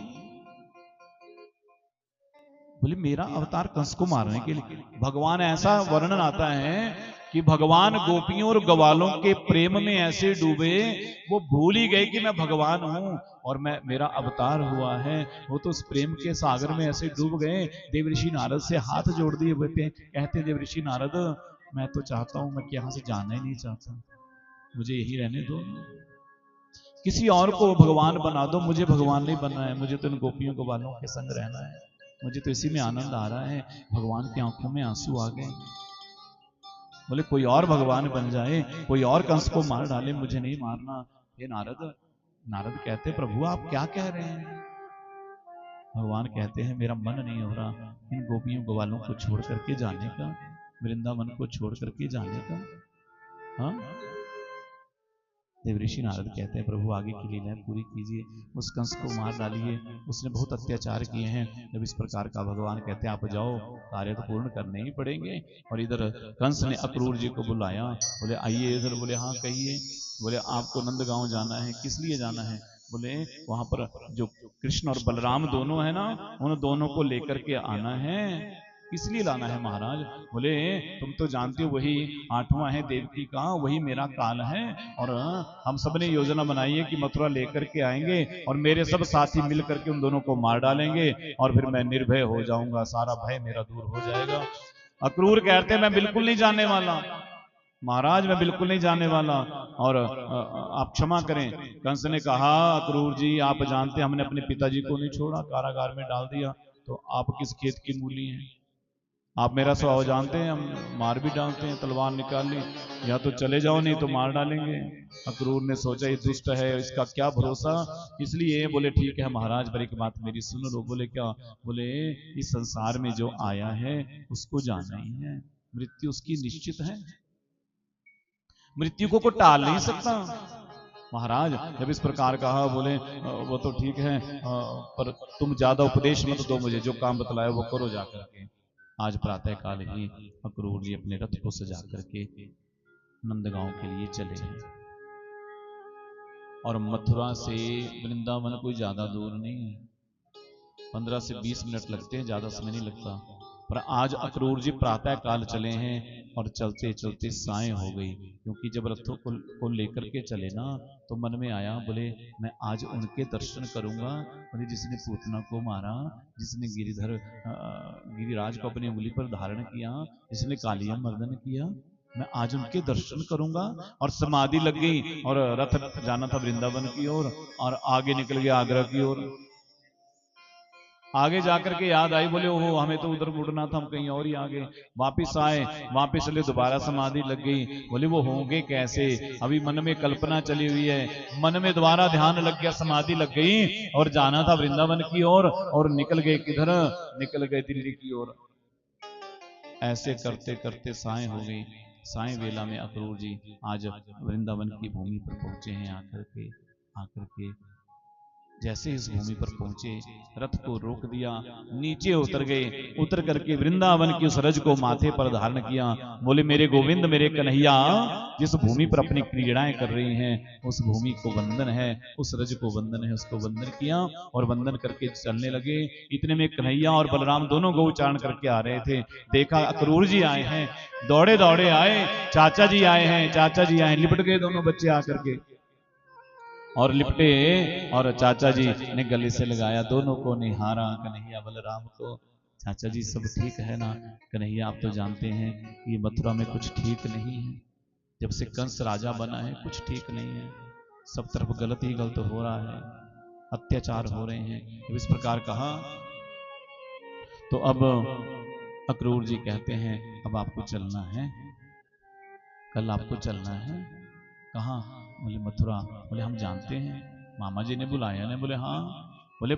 बोले मेरा अवतार कंस को मारने के लिए। भगवान ऐसा वर्णन आता है कि भगवान गोपियों और ग्वालों के प्रेम में ऐसे डूबे, वो भूल ही गए कि मैं भगवान हूं और मैं मेरा अवतार हुआ है। वो तो उस प्रेम के सागर में ऐसे डूब गए। देवऋषि नारद से हाथ जोड़ दिए, कहते देवऋषि नारद, मैं तो चाहता हूं, मैं यहाँ से जाना ही नहीं चाहता, मुझे यही रहने दो, किसी और को भगवान बना दो, मुझे भगवान नहीं बनना है, मुझे तो इन गोपियों ग्वालों के संग रहना है, मुझे तो इसी में आनंद आ रहा है। भगवान की आंखों में आंसू आ गए। बोले कोई और भगवान बन जाए, कोई और कंस को मार डाले, मुझे नहीं मारना। हे नारद, नारद कहते प्रभु आप क्या कह रहे हैं? भगवान कहते हैं मेरा मन नहीं हो रहा इन गोपियों ग्वालों को छोड़ करके जाने का, वृंदावन को छोड़ करके जाने का। हाँ, देवऋषि नारद कहते हैं प्रभु आगे की लीलाएं पूरी कीजिए, उस कंस को मार डालिए, उसने बहुत अत्याचार किए हैं। जब इस प्रकार का भगवान कहते हैं आप जाओ, कार्य तो पूर्ण करने ही पड़ेंगे। और इधर कंस ने अक्रूर जी को बुलाया, बोले आइए इधर। बोले हाँ कहिए। बोले आपको नंदगांव जाना है, किस लिए जाना है? बोले वहां पर जो कृष्ण और बलराम दोनों है ना, उन दोनों को लेकर के आना है। किस लिए लाना है महाराज? बोले तुम तो जानते हो वही 8वां है देवकी का, वही मेरा काल है, और हम सब ने योजना बनाई है कि मथुरा लेकर के आएंगे और मेरे सब साथी मिल करके उन दोनों को मार डालेंगे और फिर मैं निर्भय हो जाऊंगा, सारा भय मेरा दूर हो जाएगा। अक्रूर कहते मैं बिल्कुल नहीं जाने वाला महाराज, मैं बिल्कुल नहीं जाने वाला, और आप क्षमा करें। कंस ने कहा अक्रूर जी आप जानते हमने अपने पिताजी को नहीं छोड़ा, कारागार में डाल दिया, तो आप किस खेत की मूली हैं? आप मेरा स्वभाव जानते हैं, हम मार भी डालते हैं, तलवार निकाल ली, या तो चले जाओ नहीं तो मार डालेंगे। अक्रूर ने सोचा ये दुष्ट है, इसका क्या भरोसा, इसलिए बोले ठीक है महाराज, पर एक बात मेरी सुन लो। बोले क्या? बोले इस संसार में जो आया है उसको जाना ही है, मृत्यु उसकी निश्चित है, मृत्यु को टाल नहीं सकता। महाराज जब इस प्रकार कहा, बोले वो तो ठीक है, पर तुम ज्यादा उपदेश मत दो मुझे, जो काम बतलाया वो करो जाकर के। आज प्रातः काल ही अक्रूर जी अपने रथ को सजा करके नंदगांव के लिए चले हैं, और मथुरा से वृंदावन कोई ज्यादा दूर नहीं है, 15 से 20 मिनट लगते हैं, ज्यादा समय नहीं लगता। पर आज अक्रूर जी प्रातः काल चले हैं और चलते चलते साय हो गई, क्योंकि जब रथों को लेकर के चले ना, तो मन में आया बोले मैं आज उनके दर्शन करूंगा, बोले जिसने पूतना को मारा, जिसने गिरिराज को अपनी उंगली पर धारण किया, जिसने कालिया मर्दन किया, मैं आज उनके दर्शन करूंगा। और समाधि लग गई, और रथ जाना था वृंदावन की ओर, और आगे निकल गया आगरा की ओर। आगे जाकर के याद आई, बोले ओहो हमें तो उधर मुड़ना था, हम कहीं और ही आगे। वापिस आए, वापिस चले, दोबारा समाधि लग गई। बोले वो होंगे कैसे? अभी मन में कल्पना चली हुई है, मन में दोबारा ध्यान लग गया, समाधि लग गई, और जाना था वृंदावन की ओर, और निकल गए किधर? निकल गए दिल्ली की ओर। ऐसे करते करते साय हो गई। साय वेला में अक्रूर जी आज वृंदावन की भूमि पर पहुंचे हैं। आकर के जैसे इस भूमि पर पहुंचे, रथ को रोक दिया, नीचे उतर गए, उतर करके वृंदावन की उस रज को माथे पर धारण किया। बोले मेरे गोविंद, मेरे कन्हैया, जिस भूमि पर अपनी क्रीड़ाएं कर रही हैं उस भूमि को वंदन है, उस रज को वंदन है। उसको वंदन किया और वंदन करके चलने लगे। इतने में कन्हैया और बलराम दोनों गौ उच्चारण करके आ रहे थे। देखा अक्रूर जी आए हैं, दौड़े दौड़े आए, चाचा जी आए हैं, चाचा जी आए, लिपट गए दोनों बच्चे आकर के, और लिपटे, और चाचा जी ने गले से लगाया, दोनों को निहारा, कन्हैया बलराम को। चाचा जी सब ठीक है ना? कन्हैया आप तो जानते हैं कि मथुरा में कुछ ठीक नहीं है, जब से कंस राजा बना है कुछ ठीक नहीं है, सब तरफ गलत ही गलत हो रहा है, अत्याचार हो रहे हैं। जब इस प्रकार कहा तो अब अक्रूर जी कहते हैं अब आपको चलना है, कल आपको चलना है। कहाँ? बोले मथुरा। बोले हम जानते हैं, मामा जी ने बुलाया ने। बोले हाँ। बोले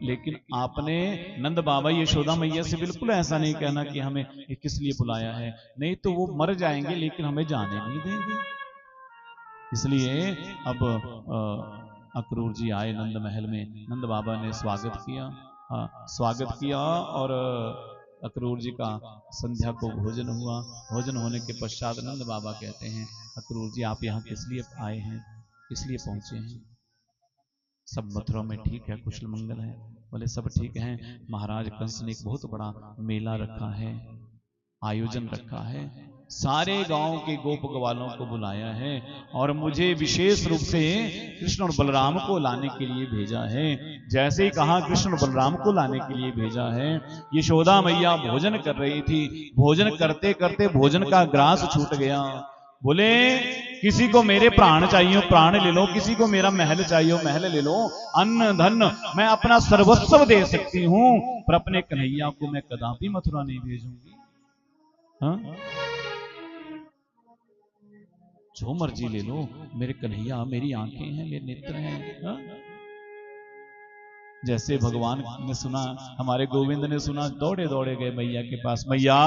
लेकिन आपने नंद बाबा यशोदा मैया से बिल्कुल ऐसा नहीं कहना कि हमें किस लिए बुलाया है, नहीं तो वो मर जाएंगे लेकिन हमें जाने नहीं देंगे। इसलिए अब अक्रूर जी आए नंद महल में, नंद बाबा ने स्वागत किया, स्वागत किया, और अक्रूर जी का संध्या को भोजन हुआ। भोजन होने के पश्चात नंद बाबा कहते हैं अक्रूर जी आप यहाँ किस लिए आए हैं, किस लिए पहुंचे हैं? सब मथुरा में ठीक है, कुशल मंगल है? बोले सब ठीक है महाराज, कंस ने एक बहुत बड़ा मेला रखा है, आयोजन रखा है, सारे गांव के गोप ग्वालों को बुलाया है और मुझे विशेष रूप से कृष्ण और बलराम को लाने के लिए भेजा है। जैसे ही कहा कृष्ण और बलराम को लाने के लिए भेजा है, यशोदा मैया भोजन कर रही थी। भोजन करते करते भोजन का ग्रास छूट गया। बोले किसी को मेरे प्राण चाहिए प्राण ले लो, किसी को मेरा महल चाहिए महल ले लो, अन्न धन मैं अपना सर्वस्व दे सकती हूं, पर अपने कन्हैया को मैं कदापि मथुरा नहीं भेजूंगी। हाँ? जो मर्जी ले लो, मेरे कन्हैया मेरी आंखें हैं, मेरे नेत्र हैं। हा? जैसे भगवान ने सुना, हमारे गोविंद ने सुना, दौड़े दौड़े गए मैया के पास। मैया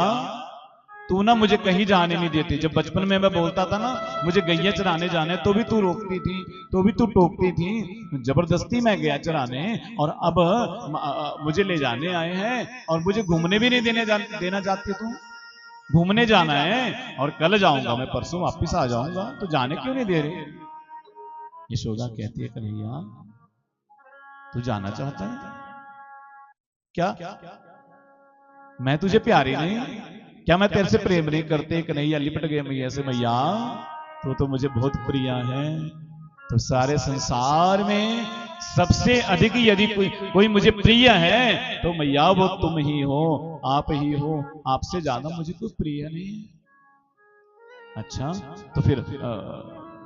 तू ना मुझे कहीं जाने नहीं देती। जब बचपन में मैं बोलता था ना मुझे गैया चराने जाने, तो भी तू रोकती थी, तो भी तू टोकती थी। जबरदस्ती मैं गया चराने, और अब मुझे ले जाने आए हैं और मुझे घूमने भी नहीं देना चाहती तू। घूमने जाना है और कल जाऊंगा मैं, परसों वापिस आ जाऊंगा, तो जाने क्यों नहीं दे रही? यशोदा कहती है कन्हैया तू जाना चाहता है क्या? मैं तुझे प्यारी नहीं? क्या मैं तेरे से प्रेम नहीं करते? कन्हैया लिपट गए मैया से। मैया तो मुझे बहुत प्रिय है, तो सारे संसार में सबसे अधिक यदि कोई मुझे प्रिय है तो मैया वो तुम ही हो, आप ही हो, आपसे ज्यादा मुझे कोई प्रिय नहीं है। अच्छा तो फिर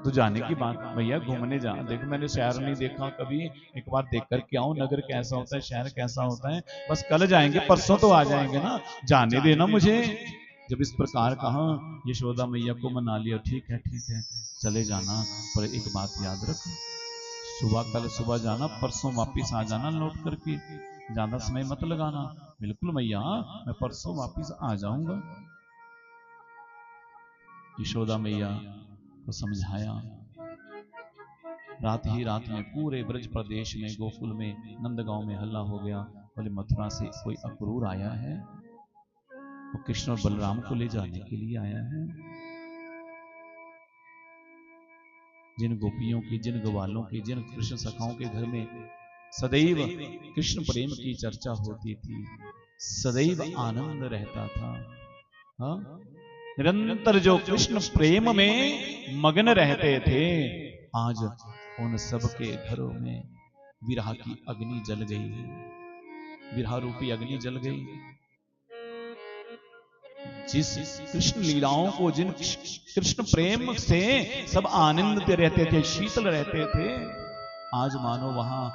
तो जाने की बात, भैया घूमने जा, देखो मैंने शहर नहीं देखा कभी, एक बार देख कर के आऊं, नगर कैसा होता है, शहर कैसा होता है, बस कल जाएंगे परसों तो आ जाएंगे ना, जाने देना मुझे। जब इस प्रकार कहा यशोदा मैया को मना लिया। ठीक है चले जाना, पर एक बात याद रख, कल सुबह जाना, परसों वापिस आ जाना लौट करके, ज्यादा समय मत लगाना। बिल्कुल मैया मैं परसों वापिस आ जाऊंगा। यशोदा मैया को समझाया। रात ही रात में पूरे ब्रज प्रदेश में, गोकुल में, नंदगांव में हल्ला हो गया। बोले मथुरा से कोई अक्रूर आया है, वो कृष्ण और बलराम को ले जाने के लिए आया है। जिन गोपियों की, जिन ग्वालों की, जिन कृष्ण सखाओं के घर में सदैव कृष्ण प्रेम की चर्चा होती थी, सदैव आनंद रहता था, हाँ? निरंतर जो कृष्ण प्रेम में मग्न रहते थे, आज उन सब के घरों में विरह की अग्नि जल गई, विरह रूपी अग्नि जल गई। जिस कृष्ण लीलाओं को, जिन कृष्ण प्रेम से सब आनंदित रहते थे, शीतल रहते थे, आज मानो वहां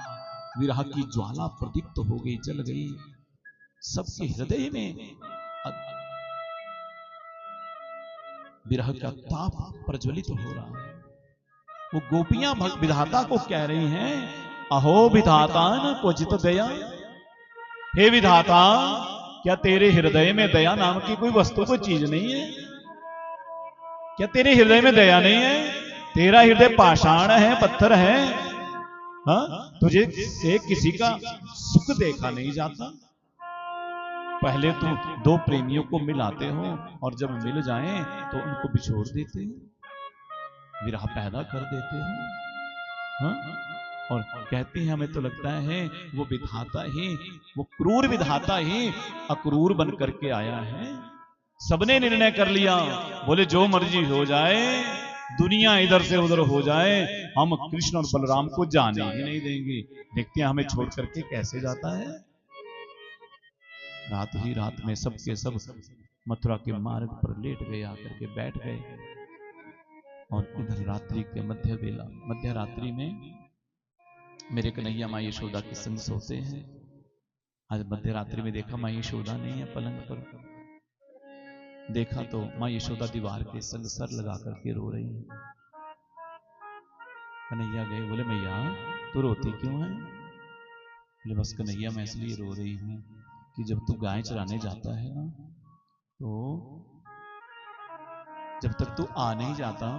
विरह की ज्वाला प्रदीप्त हो गई, जल गई। सबके हृदय में विरह का ताप प्रज्वलित हो रहा है। वो गोपियां विधाता को कह रही हैं, अहो विधाता न क्वचित दया। हे विधाता, क्या तेरे हृदय में दया नाम की कोई वस्तु, कोई चीज नहीं है? क्या तेरे हृदय में दया नहीं है? तेरा हृदय पाषाण है, पत्थर है। हाँ? तुझे से किसी का सुख देखा नहीं जाता। पहले तो दो प्रेमियों को मिलाते हो और जब मिल जाएं तो उनको बिछोड़ देते हो, विरह पैदा कर देते हो। हाँ? और कहते हैं हमें तो लगता है वो विधाता ही, वो क्रूर विधाता ही अक्रूर बन करके आया है। सबने निर्णय कर लिया, बोले जो मर्जी हो जाए, दुनिया इधर से उधर हो जाए, हम कृष्ण और बलराम को जाने ही नहीं देंगे। देखते हैं हमें छोड़ करके कैसे जाता है। रात ही रात में सबके सब मथुरा के मार्ग पर लेट गए, आकर के बैठ गए। और इधर रात्रि के मध्य रात्रि में मेरे कन्हैया माँ यशोदा के संग सोते हैं। आज मध्य रात्रि में देखा माँ यशोदा नहीं है पलंग पर, देखा तो माँ यशोदा दीवार के संग सर लगा करके रो रही है। कन्हैया गए, बोले मैया तू रोती क्यों है? बोले बस कन्हैया मैं इसलिए रो रही हूँ कि जब तू गाय चराने जाता है ना, तो जब तक तू आ नहीं जाता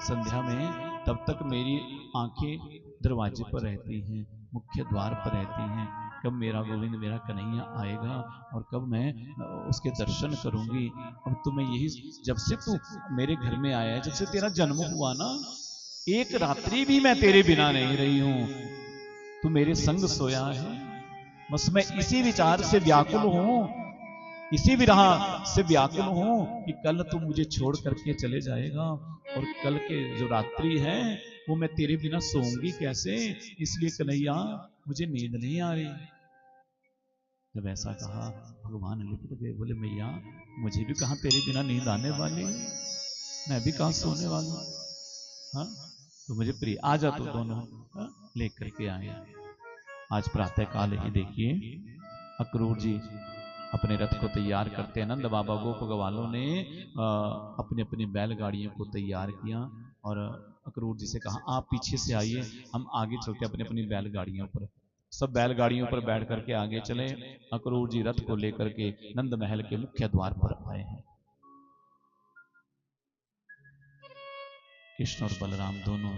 संध्या में, तब तक मेरी आंखें दरवाजे पर रहती हैं, मुख्य द्वार पर रहती हैं। कब मेरा गोविंद, मेरा कन्हैया आएगा और कब मैं उसके दर्शन करूंगी। अब तो मैं यही, जब से तू मेरे घर में आया है, जब से तेरा जन्म हुआ ना, एक रात्रि भी मैं तेरे बिना नहीं रही हूं। तू मेरे संग सोया है, बस मैं इसी विचार से व्याकुल हूं इसी विरह से व्याकुल हूं कि कल तू मुझे छोड़ करके चले जाएगा और कल के जो रात्रि है वो मैं तेरे बिना सोऊंगी कैसे, इसलिए कन्हैया मुझे नींद नहीं आ रही। जब ऐसा कहा भगवान लिपट गए, बोले मैया मुझे भी कहां तेरे बिना नींद आने वाली है, मैं भी कहां सोने वाला हूं। हाँ तो मुझे प्रिय आ जा तो दोनों लेकर के आए। आज प्रातः काल ही देखिए अक्रूर जी अपने रथ को तैयार करते हैं। नंद बाबा गोप ग्वालों ने अपनी अपनी बैलगाड़ियों को तैयार किया और अक्रूर जी से कहा आप पीछे से आइए, हम आगे चलते अपनी अपनी बैलगाड़ियों पर। सब बैलगाड़ियों पर बैठ करके आगे चले। अक्रूर जी रथ को लेकर के नंद महल के मुख्य द्वार पर आए हैं। कृष्ण और बलराम दोनों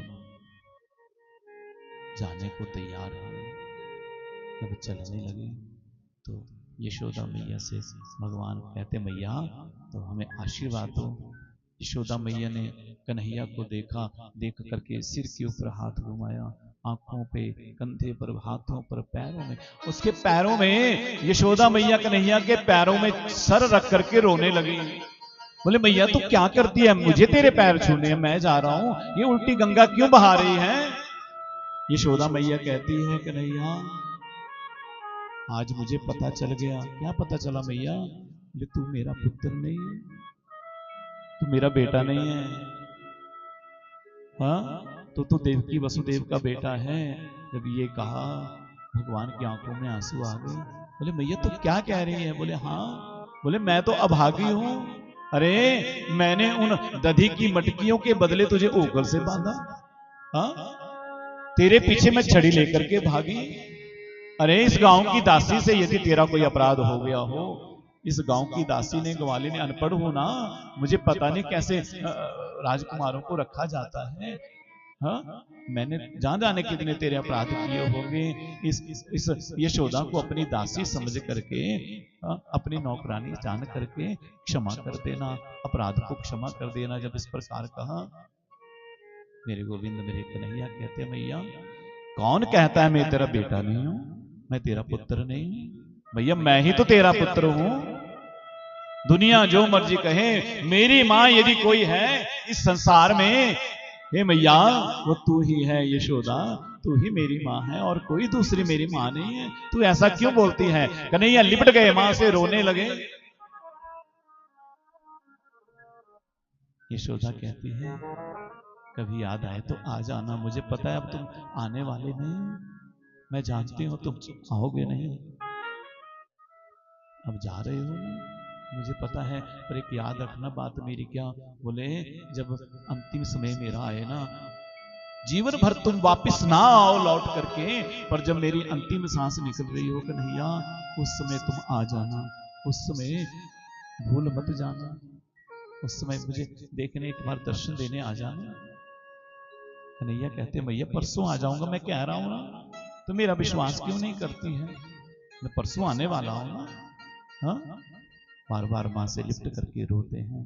जाने को तैयार हैं। जब चलने लगे तो यशोदा मैया से भगवान कहते मैया तो हमें आशीर्वाद दो। यशोदा मैया ने कन्हैया को देखा, देख करके सिर के ऊपर हाथ घुमाया, आंखों पे, कंधे पर, हाथों पर, पैरों में, उसके पैरों में यशोदा मैया कन्हैया के पैरों में सर रख करके रोने लगी। बोले मैया तू क्या करती है, मुझे तेरे पैर छूने हैं, मैं जा रहा हूं, ये उल्टी गंगा क्यों बहा रही है। यशोदा मैया कहती है कन्हैया आज मुझे पता चल गया। क्या पता चला मैया? बोले तू मेरा पुत्र नहीं है, तू मेरा बेटा नहीं है। हाँ तो देवकी वसुदेव का बेटा है। जब ये कहा भगवान की आंखों में आंसू आ गए। बोले मैया तू क्या कह रही है? बोले हाँ। बोले मैं तो अभागी हूं। अरे मैंने उन दधी की मटकियों के बदले तुझे ओकर से बांधा, हाँ तेरे पीछे मैं छड़ी लेकर के भागी। अरे इस गांव की दासी से यदि तेरा कोई अपराध हो गया हो, इस गांव की दासी ने, ग्वाली ने, अनपढ़ हो ना, मुझे पता नहीं कैसे राजकुमारों को रखा जाता है। हाँ मैंने जान जाने कितने तेरे अपराध किए होंगे। इस यशोदा को अपनी दासी समझ करके, अपनी नौकरानी जान करके क्षमा कर देना, अपराध को क्षमा कर देना। जब इस प्रकार कहा मेरे गोविंद मेरे कन्हैया कहते मैया कौन कहता है मैं तेरा बेटा नहीं हूं, मैं तेरा पुत्र नहीं हूं। भैया मैं ही तो तेरा पुत्र हूं। दुनिया जो मर्जी कहे, मेरी मां यदि कोई है इस संसार में, हे मैया वो तू ही है यशोदा, तू ही मेरी मां है और कोई दूसरी मेरी मां नहीं है। तू ऐसा क्यों बोलती है? कन्हैया लिपट गए, मां से रोने लगे। यशोदा कहती है कभी याद आए तो आ जाना, मुझे पता है अब तुम आने वाले नहीं, मैं जानती हूं तुम आओगे नहीं, अब जा रहे हो ना, मुझे पता है, पर एक याद रखना बात मेरी। क्या? बोले जब अंतिम समय मेरा आए ना, जीवन भर तुम वापस ना आओ लौट करके, पर जब मेरी अंतिम सांस निकल रही हो कन्हैया, उस समय तुम आ जाना, उस समय भूल मत जाना, उस समय मुझे देखने एक बार दर्शन देने आ जाना। कन्हैया कहते मैया परसों आ जाऊंगा, मैं कह रहा हूं ना, तो मेरा विश्वास क्यों नहीं करती है? मैं परसों आने वाला हूं ना। हाँ बार बार मां से लिपट करके रोते हैं।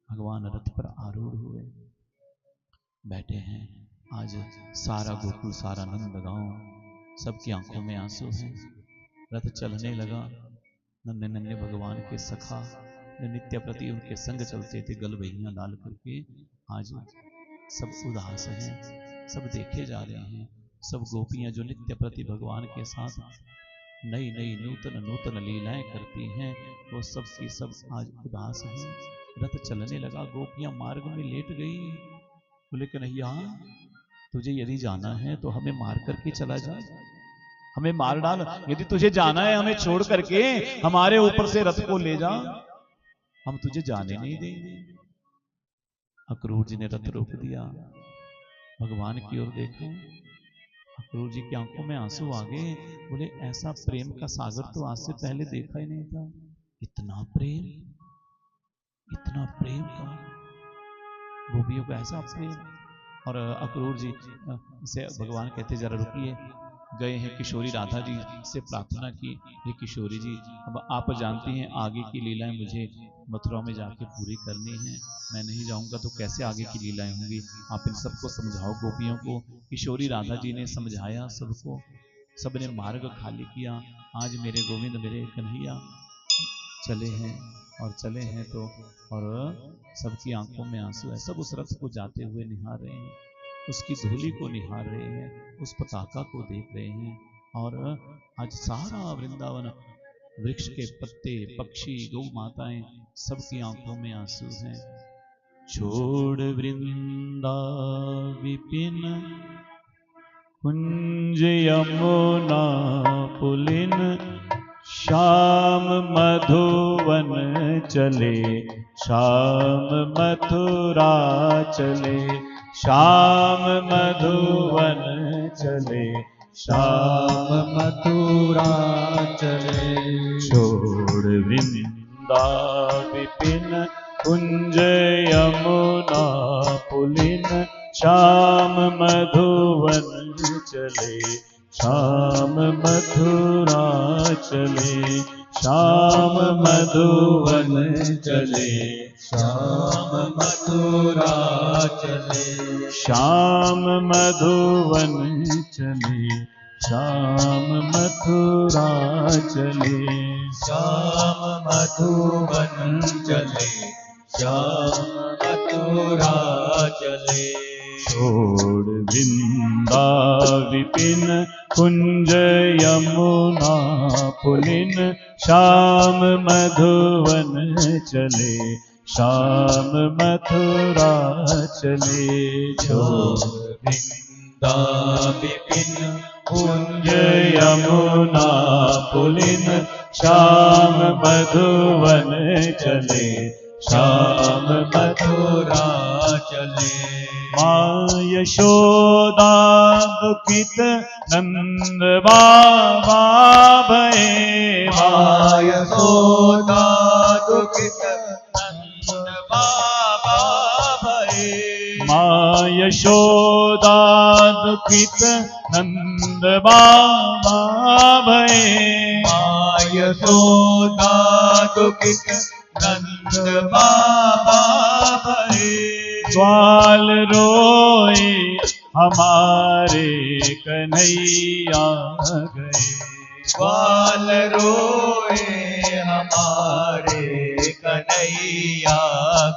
भगवान रथ पर आरूढ़ हुए बैठे हैं। आज सारा गोकुल, सारा नंद गांव, सबकी आंखों में आंसू हैं। रथ चलने लगा। नन्हे नन्हे भगवान के सखा जो नित्य प्रति उनके संग चलते थे, गलबहियां डाल करके, आज सब उदास हैं, सब देखे जा रहे हैं। सब गोपियां जो नित्य प्रति भगवान के साथ नई नई नूतन नूतन लीलाएं करती हैं, वो सब की सब आज उदास हैं। रथ चलने लगा, गोपियां मार्ग में लेट गई। बोले कन्हैया तुझे यदि जाना है तो हमें मार करके चला जा, हमें मार डाल, यदि तुझे जाना है हमें छोड़ करके हमारे ऊपर से रथ को ले जा, हम तुझे जाने नहीं देंगे। अक्रूर जी ने रथ रोक दिया, भगवान की ओर देखा, अक्रूर जी की आंखों में आंसू आ गए। बोले ऐसा प्रेम का सागर तो आज से पहले देखा ही नहीं था। इतना प्रेम, इतना प्रेम का, गोपियों का ऐसा प्रेम। और अक्रूर जी से भगवान कहते जरा रुकिए, गए हैं किशोरी राधा जी से प्रार्थना की, ये किशोरी जी अब आप जानती हैं आगे की लीलाएं मुझे मथुरा में जाके पूरी करनी है, मैं नहीं जाऊंगा तो कैसे आगे की लीलाएं होंगी, आप इन सबको समझाओ गोपियों को। किशोरी राधा जी ने समझाया सबको, सबने मार्ग खाली किया। आज मेरे गोविंद मेरे कन्हैया चले हैं और चले हैं तो, और सबकी आंखों में आंसू है। सब उस रथ को जाते हुए निहार रहे हैं, उसकी धूली को निहार रहे हैं, उस पताका को देख रहे हैं। और आज सारा वृंदावन, वृक्ष के पत्ते, पक्षी, गौ माताएं, सबकी आंखों में आंसू हैं। छोड़ वृंदा विपिन कुंज यमुना पुलिन, श्याम मधुवन चले, श्याम मथुरा चले, श्याम मधुवन चले, श्याम मथुरा चले। छोड़ वृंदा विपिन कुंज यमुना पुलिन, श्याम मधुवन चले, श्याम मथुरा चले, श्याम मधुवन चले, श्याम मथुरा चले। श्याम मधुवन चले, श्याम मथुरा चले, श्याम मधुवन चले, श्याम मथुरा चले। छोड़ वृंदा विपिन कुंज यमुना पुलिन, श्याम मधुवन चले, श्याम मथुरा चले। छोड़ वृंदा विपिन कुंज यमुना पुलिन, श्याम मधुवन चले, श्याम मथुरा चले। माँ यशोदा दुखित नंद बाबा भये, माँ यशोदा दुखित नंद बाबा भये। माँ यशोदा दुखित नंद बाबा भये, माँ यशोदा दुखित नंद बाबा भये। ग्वाल रोए हमारे कन्हैया गए, ग्वाल रोए हमारे कन्हैया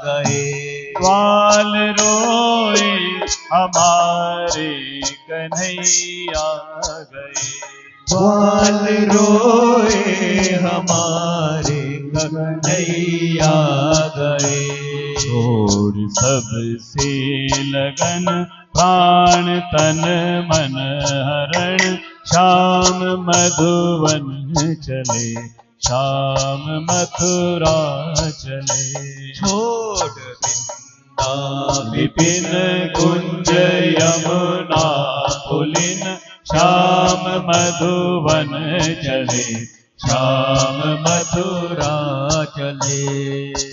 गए। ग्वाल रोए हमारे कन्हैया गए, ग्वाल रोए हमारे कन्हैया गए। छोड़ सबसे लगन प्राण तन मन हरण, श्याम मधुवन चले, श्याम मथुरा चले। छोड़ वृंदा विपिन कुंज यमुना पुलिन, श्याम मधुवन चले, श्याम मथुरा चले।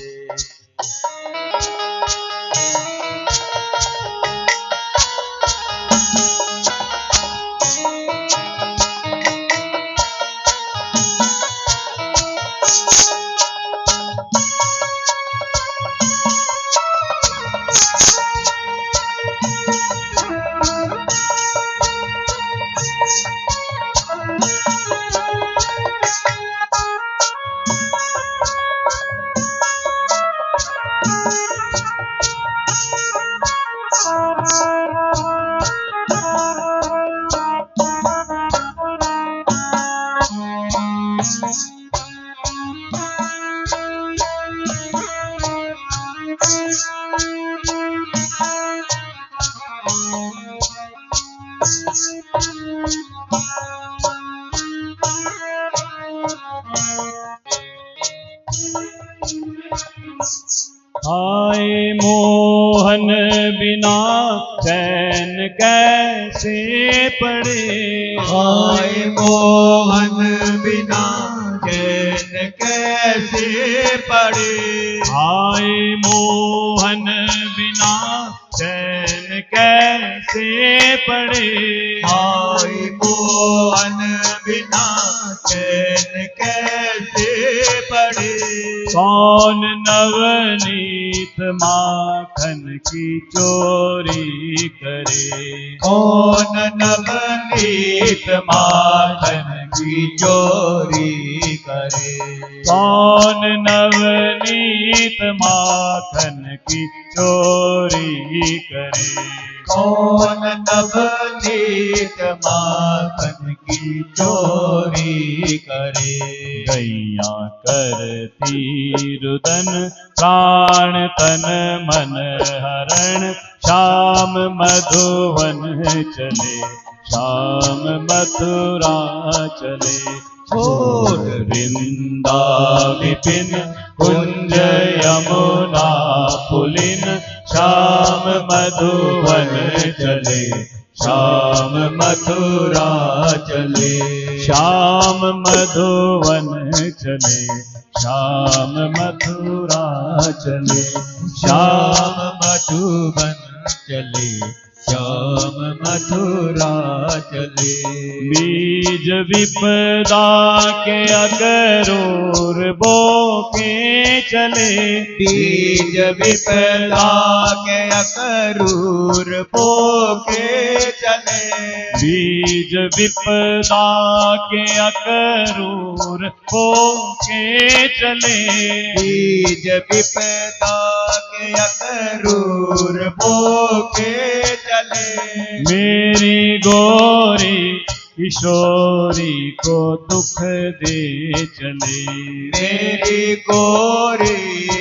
आए मोहन बिना चैन कैसे पड़े, आए मोहन बिना चैन कैसे पड़े। आए मोहन बिना चैन कैसे पड़े, आए मोहन बिना चैन कैसे पड़े। कौन नवनीत माखन की चोरी करे। कौन नवनीत माखन की चोरी करे। कौन नवनीत माखन की चोरी करे। कौन नवनीत माखन की चोरी करे। गैया करती रुदन प्राण तन मन हरण। श्याम मधुवन चले, श्याम मथुरा चले। छोड़ वृंदा विपिन कुंज यमुना पुलिन। श्याम मधुवन चले, श्याम मथुरा चले। श्याम मधुवन चले, श्याम मथुरा चले। श्याम मधुवन चले, श्याम मथुरा चले। बीज विपदा के अकरूर बो के चले। बीज विपदा के अकरूर बो के चले। बीज विपदा के अकरूर बो के चले। बीज विपदा के अकरूर बो के चले। मेरी गोरी किशोरी को दुख दे चले। मेरी गोरी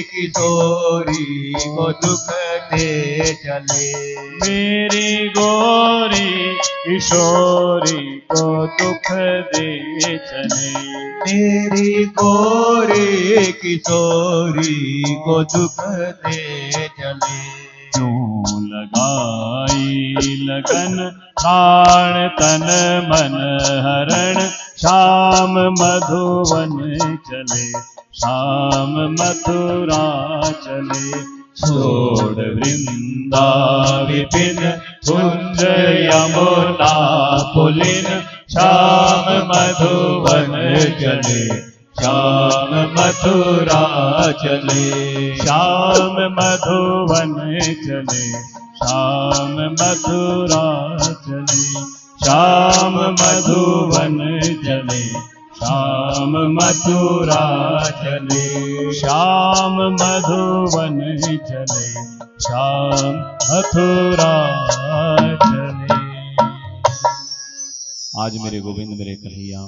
किशोरी को दुख दे चले। मेरी गोरी किशोरी को दुख दे चले। मेरी गोरी किशोरी को दुख दे चले। क्यों लगाई लगन प्राण तन मन हरण। श्याम मधुवन चले, श्याम मथुरा चले। छोड़ वृंदा विपिन कुंज यमुना पुलिन। श्याम मधुवन चले, श्याम मथुरा चले। श्याम मधुवन चले, श्याम मथुरा चले। श्याम मधुवन चले, श्याम मथुरा चले। श्याम मधुवन चले, श्याम मथुरा चले। आज मेरे गोविंद मेरे कन्हैया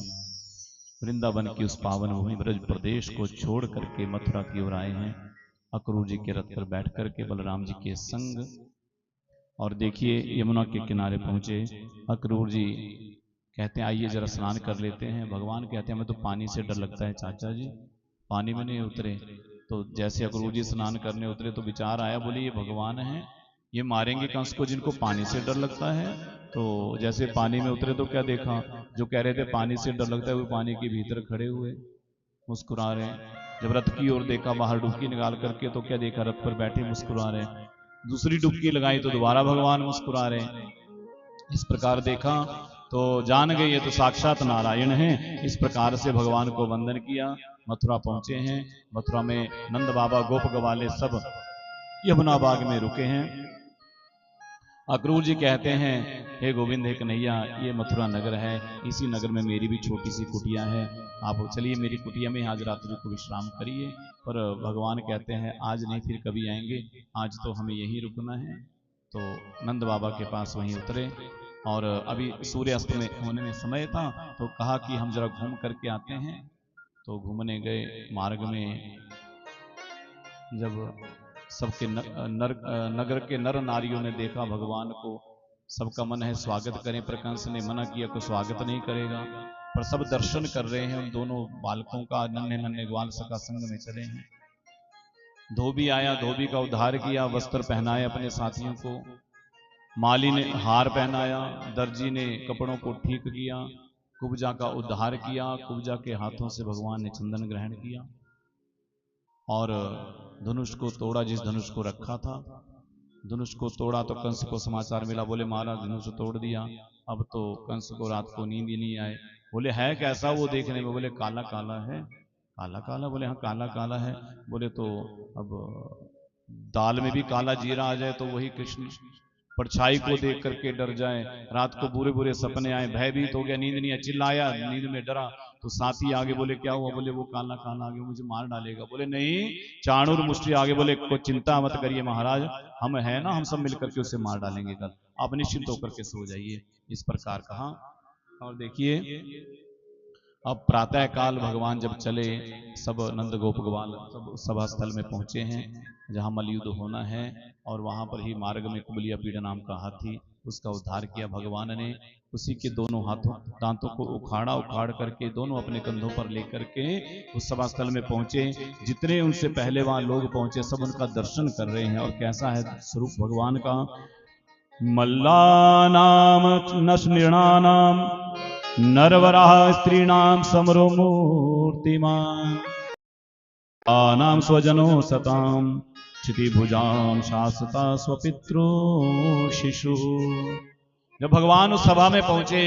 वृंदावन की उस पावन भूमि ब्रज प्रदेश को छोड़ करके मथुरा की ओर आए हैं। अक्रूर जी के रथ पर बैठ करके बलराम जी के संग। और देखिए यमुना के किनारे पहुंचे। अक्रूर जी कहते हैं आइए जरा स्नान कर लेते हैं। भगवान कहते हैं हमें तो पानी से डर लगता है चाचा जी, पानी में नहीं उतरे। तो जैसे अक्रूर जी स्नान करने उतरे तो विचार आया, बोले ये भगवान हैं, ये मारेंगे कंस को जिनको पानी से डर लगता है। तो जैसे पानी में उतरे तो क्या देखा, जो कह रहे थे पानी से डर लगता है वो पानी के भीतर खड़े हुए मुस्कुरा रहे हैं। जब रथ की ओर देखा बाहर डुबकी निकाल करके तो क्या देखा, रथ पर बैठे मुस्कुरा रहे हैं। दूसरी डुबकी लगाई तो दोबारा भगवान मुस्कुरा रहे हैं। इस प्रकार देखा तो जान गए ये तो साक्षात नारायण हैं। इस प्रकार से भगवान को वंदन किया। मथुरा पहुंचे हैं। मथुरा में नंद बाबा गोप गवाले सब यमुना बाग में रुके हैं। अक्रूर जी कहते हैं हे गोविंद हे कन्हैया, ये मथुरा नगर है, इसी नगर में मेरी भी छोटी सी कुटिया है, आप चलिए मेरी कुटिया में आज रात्रि को विश्राम करिए। पर भगवान कहते हैं आज नहीं फिर कभी आएंगे, आज तो हमें यहीं रुकना है। तो नंद बाबा के पास वहीं उतरे और अभी सूर्यास्त में होने में समय था तो कहा कि हम जरा घूम करके आते हैं। तो घूमने गए। मार्ग में जब सबके नगर के नर नारियों ने देखा भगवान को, सबका मन है स्वागत करें, पर कंस ने मना किया को स्वागत नहीं करेगा। पर सब दर्शन कर रहे हैं उन दोनों बालकों का, नन्हे नन्हे ग्वाल सखा संग में चले हैं। धोबी आया, धोबी का उद्धार किया, वस्त्र पहनाए अपने साथियों को। माली ने हार पहनाया, दर्जी ने कपड़ों को ठीक किया, कुब्जा का उद्धार किया। कुब्जा के हाथों से भगवान ने चंदन ग्रहण किया और धनुष को तोड़ा, जिस धनुष को रखा था। धनुष को तोड़ा तो कंस को समाचार मिला, बोले महाराज धनुष तोड़ दिया। अब तो कंस को रात को नींद ही नहीं आए। बोले है कैसा वो देखने में? बोले काला काला है। काला काला? बोले हाँ काला काला है। बोले तो अब दाल में भी काला जीरा आ जाए तो वही कृष्ण, परछाई को देख करके डर जाए, रात को बुरे बुरे सपने आए, भयभीत हो गया, नींद नहीं है, चिल्लाया, नींद में डरा, तो साथी आगे बोले क्या हुआ? बोले वो काला काला आगे मुझे मार डालेगा। बोले नहीं, चाणूर मुष्टि आगे बोले कोई चिंता मत करिए महाराज, हम है ना, हम सब मिलकर के उसे मार डालेंगे कल, आप निश्चिंत होकर के सो जाइए। इस प्रकार कहा। और देखिए अब प्रातः काल भगवान जब चले, सब नंद गोप ग्वाल सब सभा स्थल में पहुंचे हैं जहां मलयुद्ध होना है, और वहां पर ही मार्ग में कुबलिया पीड़ा नाम का हाथी, उसका उद्धार किया भगवान ने। उसी के दोनों हाथों दांतों को उखाड़ करके दोनों अपने कंधों पर लेकर के उस सभा स्थल में पहुंचे। जितने उनसे पहले वहां लोग पहुंचे सब उनका दर्शन कर रहे हैं। और कैसा है स्वरूप भगवान का? मल्लानाम नृणानाम नरवराः स्त्रीणाम समरो मूर्तिमान आनाम स्वजनो सताम क्षितिभुजाम शासता स्वपित्रो शिशु। जब भगवान उस सभा में पहुंचे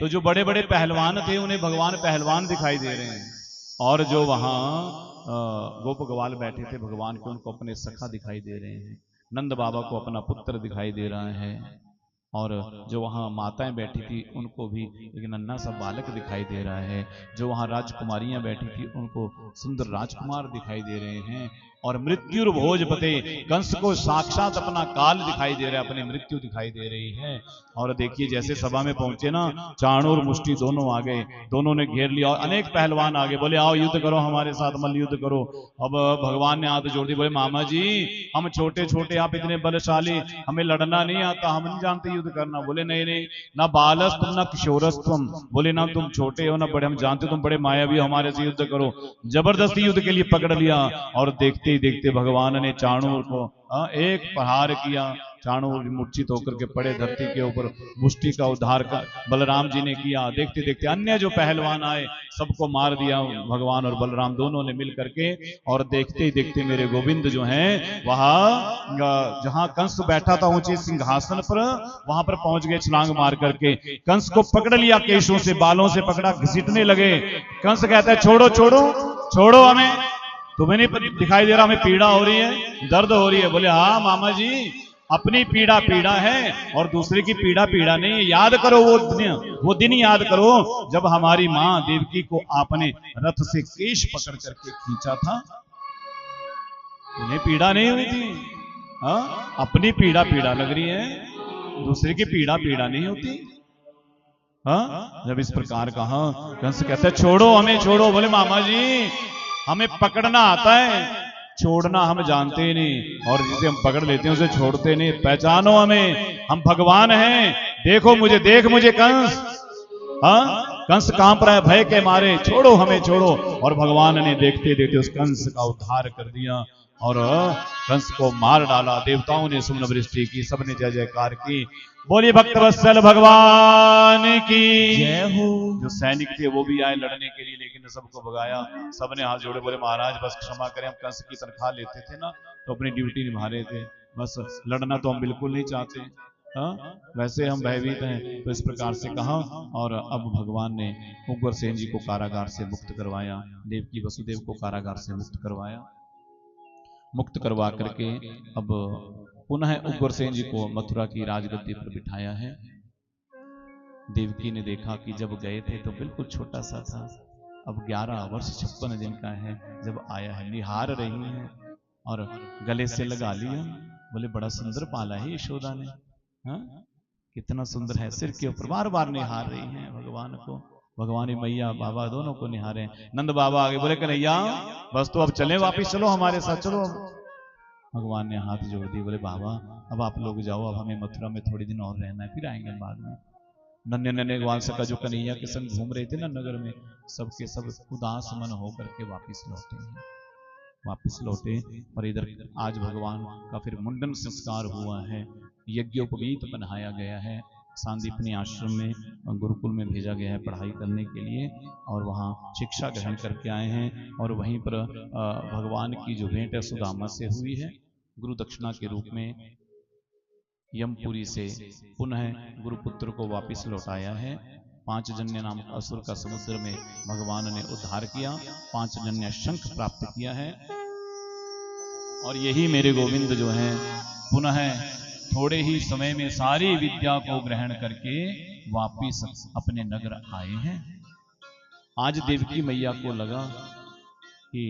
तो जो बड़े बड़े पहलवान थे उन्हें भगवान पहलवान दिखाई दे रहे हैं, और जो वहां गोप ग्वाल बैठे थे भगवान के, उनको अपने सखा दिखाई दे रहे हैं। नंद बाबा को अपना पुत्र दिखाई दे रहा है, और जो वहाँ माताएं बैठी थी उनको भी एक नन्हा सा बालक दिखाई दे रहा है। जो वहाँ राजकुमारियां बैठी थी उनको सुंदर राजकुमार दिखाई दे रहे हैं। और मृत्यु भोजपते कंस को साक्षात अपना काल दिखाई दे रहा है, अपनी मृत्यु दिखाई दे रही है। और देखिए जैसे सभा में पहुंचे ना, चाणूर और मुष्टि दोनों आ गए, दोनों ने घेर लिया, और अनेक पहलवान आगे बोले आओ युद्ध करो हमारे साथ, मल्ल युद्ध करो। अब भगवान ने हाथ जोड़ दी, बोले मामा जी हम छोटे छोटे, आप इतने बलशाली, हमें लड़ना नहीं आता, हम नहीं जानते युद्ध करना। बोले नहीं नहीं, ना बालस तुम ना किशोरस तुम, बोले ना तुम छोटे हो ना बड़े, हम जानते तुम बड़े मायावी, हमारे से युद्ध करो। जबरदस्ती युद्ध के लिए पकड़ लिया, और देखते ही देखते भगवान ने चाणूर को एक प्रहार किया। चाणूर मूर्छित होकर के पड़े धरती के ऊपर। मुष्टि का उद्धार का बलराम जी ने किया। देखते देखते अन्य जो पहलवान आए सबको मार दिया भगवान और बलराम दोनों ने मिल करके। और देखते ही देखते मेरे गोविंद जो हैं वहां जहां कंस बैठा था ऊंचे सिंहासन पर, वहां पर पहुंच गए छलांग मार करके। कंस को पकड़ लिया, केशों से बालों से पकड़ा, घसीटने लगे। कंस कहता है छोड़ो छोड़ो छोड़ो, हमें तुम्हें नहीं दिखाई दे रहा हमें पीड़ा हो रही है, दर्द हो रही है। बोले हाँ मामा जी, अपनी पीड़ा पीड़ा है और दूसरे की पीड़ा पीड़ा नहीं है। याद करो वो दिन याद करो जब हमारी मां देवकी को आपने रथ से केश पकड़ करके खींचा था, उन्हें पीड़ा नहीं हुई थी। हाँ, अपनी पीड़ा पीड़ा लग रही है, दूसरे की पीड़ा पीड़ा नहीं होती। हाँ, जब इस प्रकार कहा, कंस कहते छोड़ो हमें छोड़ो। बोले मामा जी हमें पकड़ना आता है, छोड़ना हम जानते ही नहीं, और जिसे हम पकड़ लेते हैं उसे छोड़ते नहीं। पहचानो हमें, हम भगवान हैं, देखो मुझे, देख मुझे कंस। हाँ, कंस कांप रहा है भय के मारे, छोड़ो हमें छोड़ो। और भगवान ने देखते देखते उस कंस का उद्धार कर दिया और कंस को मार डाला। देवताओं ने सुमन वृष्टि की, सबने जय जयकार की। बोलिए भक्तवत्सल भगवान की जय हो। जो सैनिक थे वो भी आए लड़ने के लिए, लेकिन सबको भगाया। सबने हाथ जोड़े, बोले महाराज बस क्षमा करें, हम कंस की तनख्वाह लेते थे ना तो अपनी ड्यूटी निभा रहे थे, बस लड़ना तो हम बिल्कुल नहीं चाहते। हाँ, वैसे हम भयभीत हैं। तो इस प्रकार से कहा, और अब भगवान ने उग्रसेन जी को कारागार से मुक्त करवाया, देवकी वसुदेव को कारागार से मुक्त करवाया। मुक्त करवा करके अब पुनः उग्रसेन जी को मथुरा की राजगद्दी पर बिठाया है। देवकी ने देखा कि जब गए थे तो बिल्कुल छोटा सा था, अब 11 वर्ष 56 दिन का है। जब आया है निहार रही है और गले से लगा लिया। बोले बड़ा सुंदर पाला है यशोदा ने, हाँ कितना सुंदर है। सिर के ऊपर बार बार निहार रही है भगवान को। भगवान मैया बाबा दोनों को निहारे। नंद बाबा आगे बोले कन्हैया बस तो अब चले, वापिस चलो हमारे साथ चलो। भगवान ने हाथ जोड़ दिए, बोले बाबा अब आप लोग जाओ, अब हमें मथुरा में थोड़ी दिन और रहना है, फिर आएंगे बाद में। नन्हे नन्हे ग्वाल का जो कन्हैया के संग घूम रहे थे ना नगर में, सबके सब उदास मन होकर के वापिस लौटे हैं। वापिस लौटे और इधर आज भगवान का फिर मुंडन संस्कार हुआ है, यज्ञोपवीत बनाया गया है। सांदीपनी आश्रम में गुरुकुल में भेजा गया है पढ़ाई करने के लिए, और वहाँ शिक्षा ग्रहण करके आए हैं। और वहीं पर भगवान की जो भेंट है सुदामा से हुई है, गुरु दक्षिणा के रूप में यमपुरी से पुनः गुरुपुत्र को वापिस लौटाया है। 5 जन्य नाम असुर का समुद्र में भगवान ने उद्धार किया, 5 जन्य शंख प्राप्त किया है। और यही मेरे गोविंद जो हैं पुनः थोड़े ही समय में सारी विद्या को ग्रहण करके वापिस अपने नगर आए हैं। आज देवकी मैया को लगा कि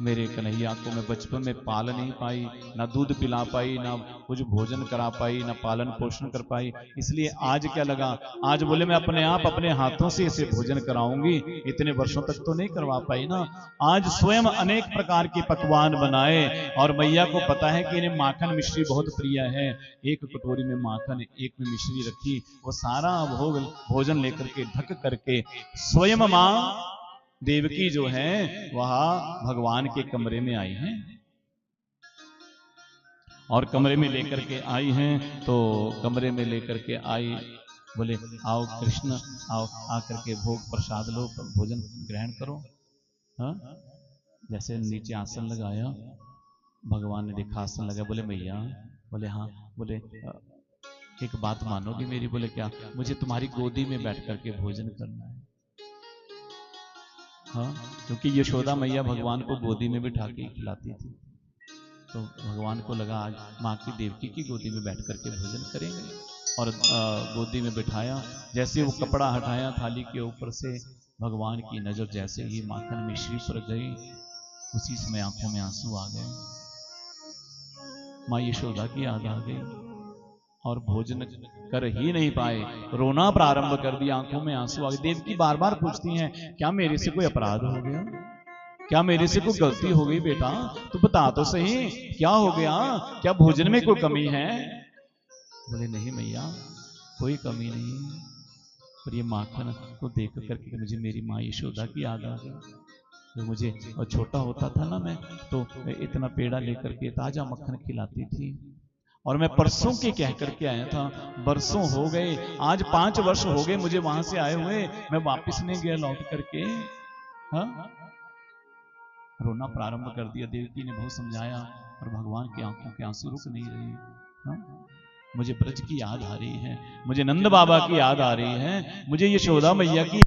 मेरे कन्हैया को मैं बचपन में पाल नहीं पाई, ना दूध पिला पाई, ना कुछ भोजन करा पाई, ना पालन पोषण कर पाई, इसलिए आज क्या लगा, आज बोले मैं अपने आप अपने हाथों से इसे भोजन कराऊंगी। इतने वर्षों तक तो नहीं करवा पाई ना, आज स्वयं अनेक प्रकार के पकवान बनाए और मैया को पता है कि इन्हें माखन मिश्री बहुत प्रिय है। एक कटोरी में माखन, एक में मिश्री रखी, वो सारा भोजन लेकर के ढक करके स्वयं मां देवकी जो है वह भगवान के कमरे में आई हैं और कमरे में लेकर के आई हैं। तो कमरे में लेकर के आई, बोले आओ कृष्ण आओ, आकर के भोग प्रसाद लो, भोजन ग्रहण करो। हाँ, जैसे नीचे आसन लगाया, भगवान ने देखा आसन लगा, बोले मैया, बोले हाँ, बोले एक बात मानोगी मेरी? बोले क्या? मुझे तुम्हारी गोदी में बैठ करके भोजन करना है। हाँ, क्योंकि यशोदा मैया भगवान को गोदी में बिठा के खिलाती थी, तो भगवान को लगा आज माँ की देवकी की गोदी में बैठ करके भोजन करेंगे, और गोदी में बिठाया। जैसे वो कपड़ा हटाया थाली के ऊपर से, भगवान की नजर जैसे ही माखन मिश्री पर गई, उसी समय आंखों में आंसू आ गए। माँ यशोदा की याद आ गई और भोजन कर ही नहीं पाए, रोना प्रारंभ कर दिया, आंखों में आंसू आ गए। देवकी बार बार पूछती हैं, क्या मेरे से कोई अपराध हो गया? क्या मेरे से कोई गलती हो गई बेटा? तू बता तो सही, क्या हो गया? क्या भोजन में कोई कमी है? बोले नहीं मैया, कोई कमी नहीं, पर ये माखन को देख करके मुझे मेरी माँ यशोदा की याद आ गई। तो मुझे छोटा होता था ना मैं, तो इतना पेड़ा लेकर के ताजा मक्खन खिलाती थी, और मैं परसों के कह करके आया था, बरसों हो गए, आज 5 वर्ष हो गए मुझे वहां से आए हुए, मैं वापस नहीं गया लौट करके। हाँ, रोना प्रारंभ कर दिया। देवकी ने बहुत समझाया, और भगवान की आंखों के आंसू रुक नहीं रहे। हाँ? मुझे ब्रज की याद आ रही है, मुझे नंद बाबा की याद आ रही है, मुझे यशोदा मैया की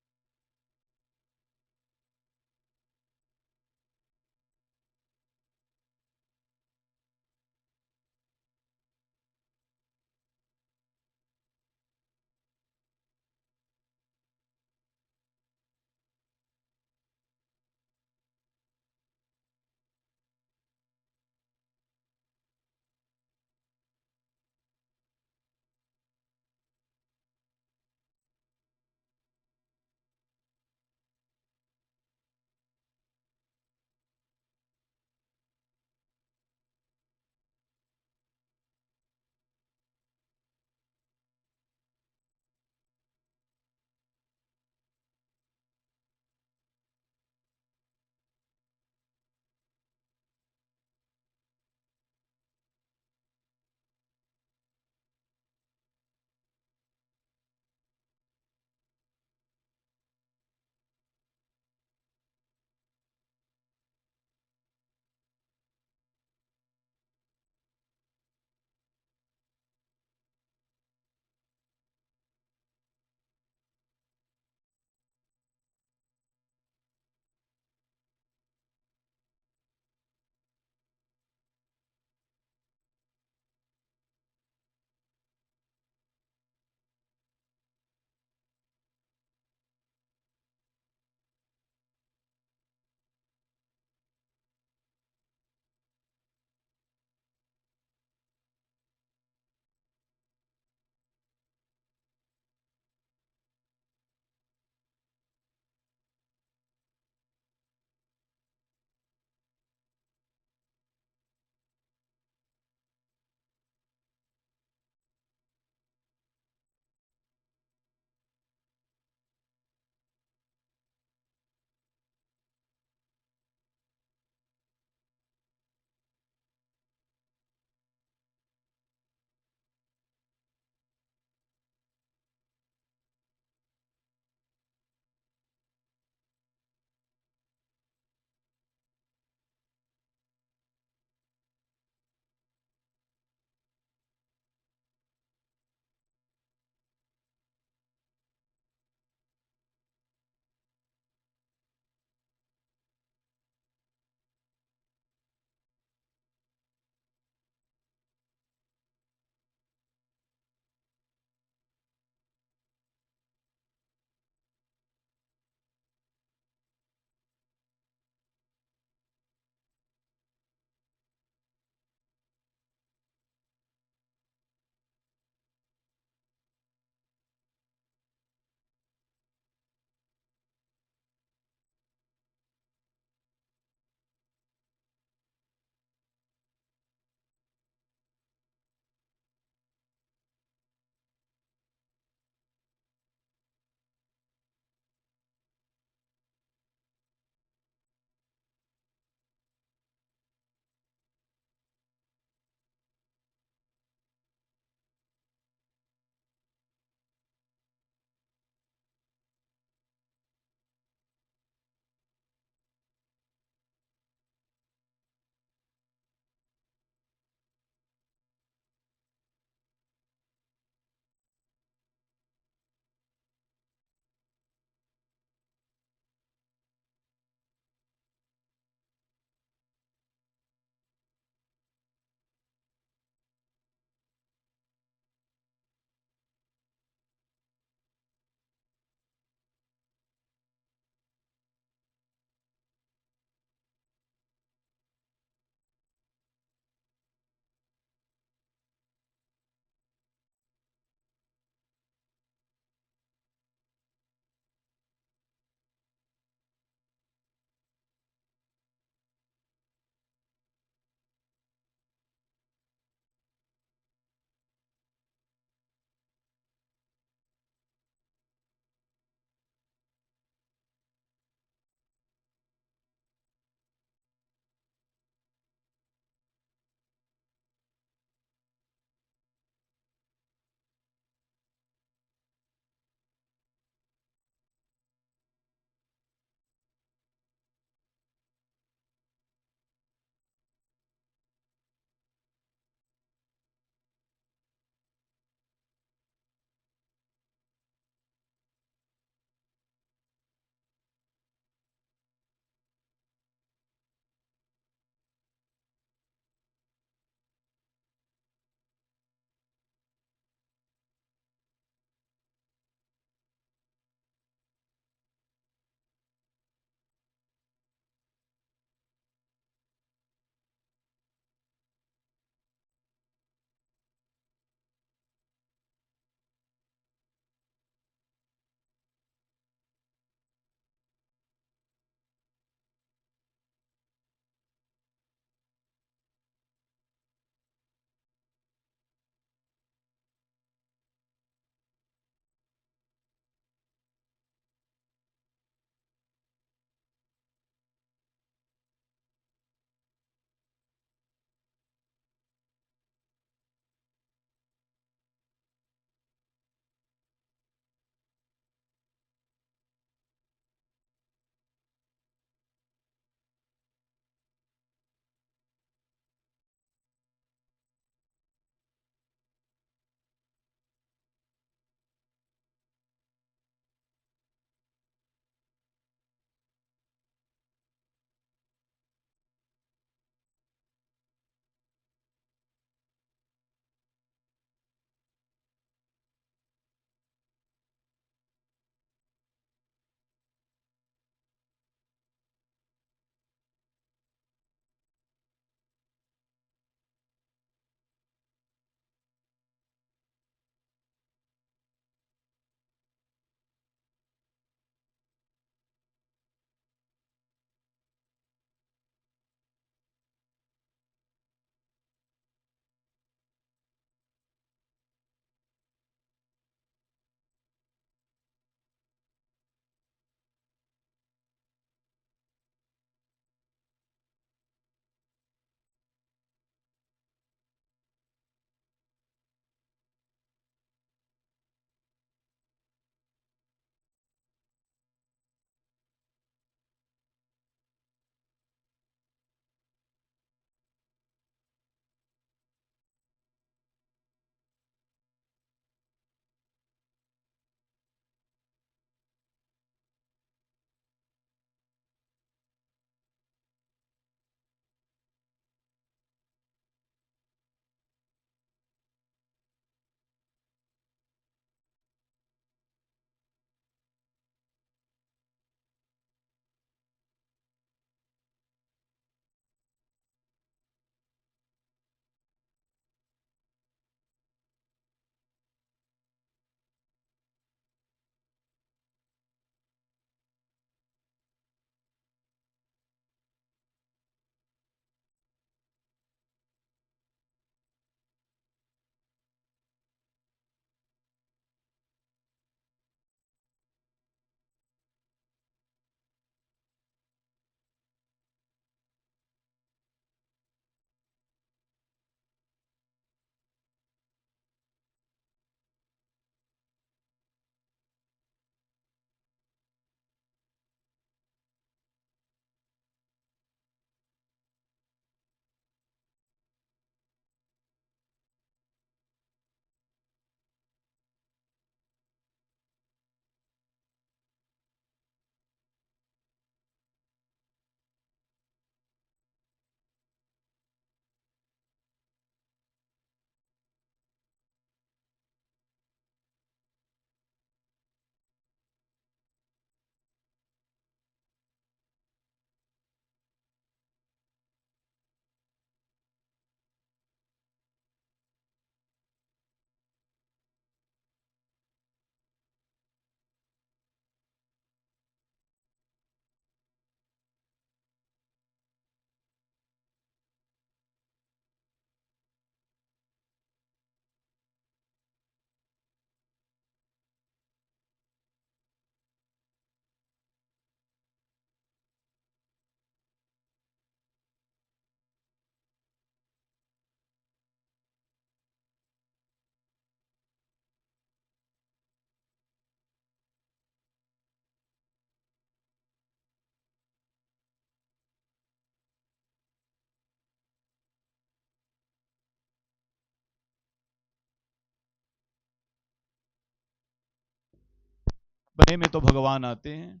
सपने में तो भगवान आते हैं।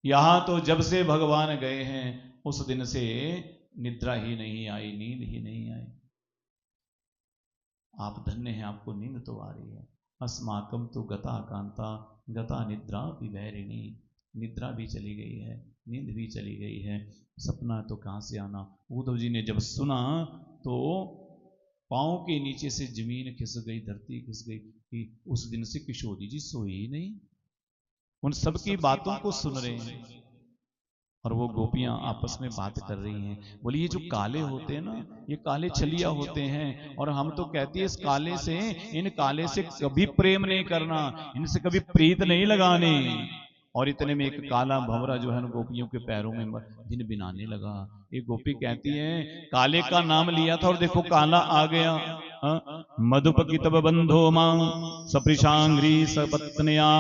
यहां तो जब से भगवान गए हैं उस दिन से निद्रा ही नहीं आई, नींद ही नहीं आई। आप धन्य हैं, आपको नींद तो आ रही है। अस्माकम तो गता कांता गता निद्रा विवैरिणी, निद्रा भी चली गई है, नींद भी चली गई है, सपना तो कहां से आना। उद्धव जी ने जब सुना तो पांव के नीचे से जमीन खिस गई, धरती खिस गई कि उस दिन से किशोरी जी सोई ही नहीं, उन सबकी बातों को सुन रहे हैं। और वो गोपियां आपस में बात कर रही हैं, बोली ये जो काले होते हैं ना, ये काले छलिया होते हैं, और हम तो कहती है इस काले से, इन काले से कभी प्रेम नहीं करना, इनसे कभी प्रीत नहीं लगानी। और इतने में एक काला भंवरा जो है ना गोपियों के पैरों में दिन बिनाने लगा। एक गोपी कहती है काले का नाम लिया था और देखो काला आ गया। मधुपकितव बंधो मां सपृशांग्री सपत्न्या।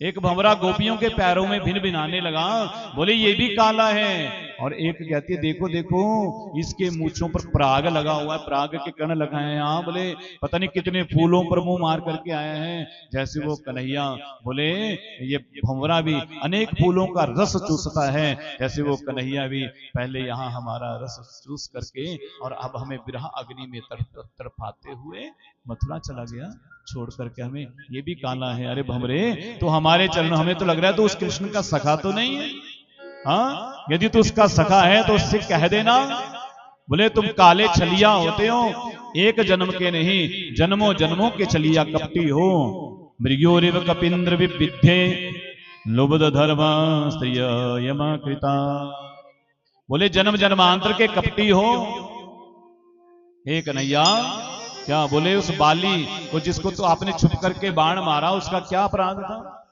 एक भंवरा गोपियों के पैरों में भिन भिनाने लगा, बोले ये भी काला है। और एक कहती है देखो देखो इसके मूंछों पर पराग लगा हुआ है, पराग के कण लगाए हैं। हाँ बोले पता नहीं कितने फूलों पर मुंह मार करके आए हैं, जैसे वो कन्हैया। बोले ये भंवरा भी अनेक फूलों का रस चूसता है, जैसे वो कन्हैया भी पहले यहाँ हमारा रस चूस करके और अब हमें विरह अग्नि में तड़पाते हुए मथुरा चला गया छोड़ करके हमें। ये भी काला है। अरे भंवरे तो हमारे चरण, हमें तो लग रहा है तो उस कृष्ण का सखा तो नहीं है। हाँ यदि तो उसका सखा है तो उससे कह देना। बोले तुम काले छलिया होते हो, एक जन्म के नहीं जन्मों जन्मों के छलिया कपटी हो। मृग्योरिव कपिंद्र विविधे लुब्ध धर्म स्त्रिय यमा कृता। बोले जन्म जन्मांतर के कपटी हो। एक कन्हैया क्या बोले उस बाली को जिसको तो आपने छुप करके बाण मारा, उसका क्या अपराध था?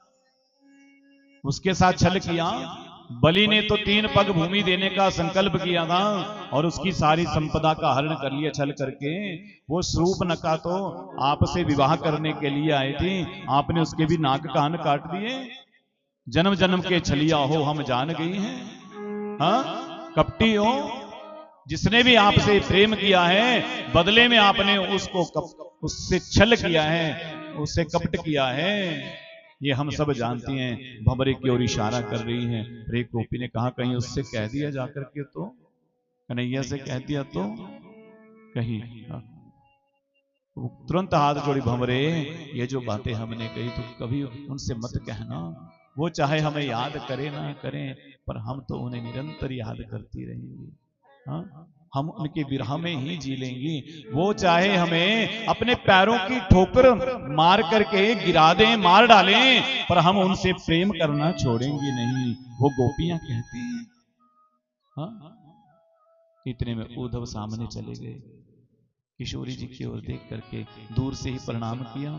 उसके साथ छल किया। बलि ने तो 3 पग भूमि देने का संकल्प किया था और उसकी सारी संपदा का हरण कर लिया छल करके। वो शूर्पणखा तो आपसे विवाह करने के लिए आई थी, आपने उसके भी नाक कान काट दिए। जन्म जन्म के छलिया हो हम जान गई हैं। हाँ कपटी हो। जिसने भी आपसे प्रेम किया है बदले में आपने उससे छल किया है, उससे कपट किया है, ये हम सब जानती हैं। भंवरे की ओर इशारा कर रही हैं। एक गोपी ने कहा कहीं उससे कह दिया जाकर के, तो कन्हैया से कह दिया तो कहीं। तुरंत हाथ जोड़ी, भंवरे ये जो बातें हमने कही तो कभी उनसे मत कहना। वो चाहे हमें याद करे ना करें, पर हम तो उन्हें निरंतर याद करती रहेंगी। हाँ? हम उनके विरह में ही जी लेंगी। वो चाहे हमें अपने पैरों की ठोकर मार करके गिरा दें, मार डालें, पर हम उनसे प्रेम करना छोड़ेंगे नहीं। वो गोपियां कहती हैं। हाँ? इतने में उद्धव सामने चले गए। किशोरी जी की ओर देख करके दूर से ही प्रणाम किया।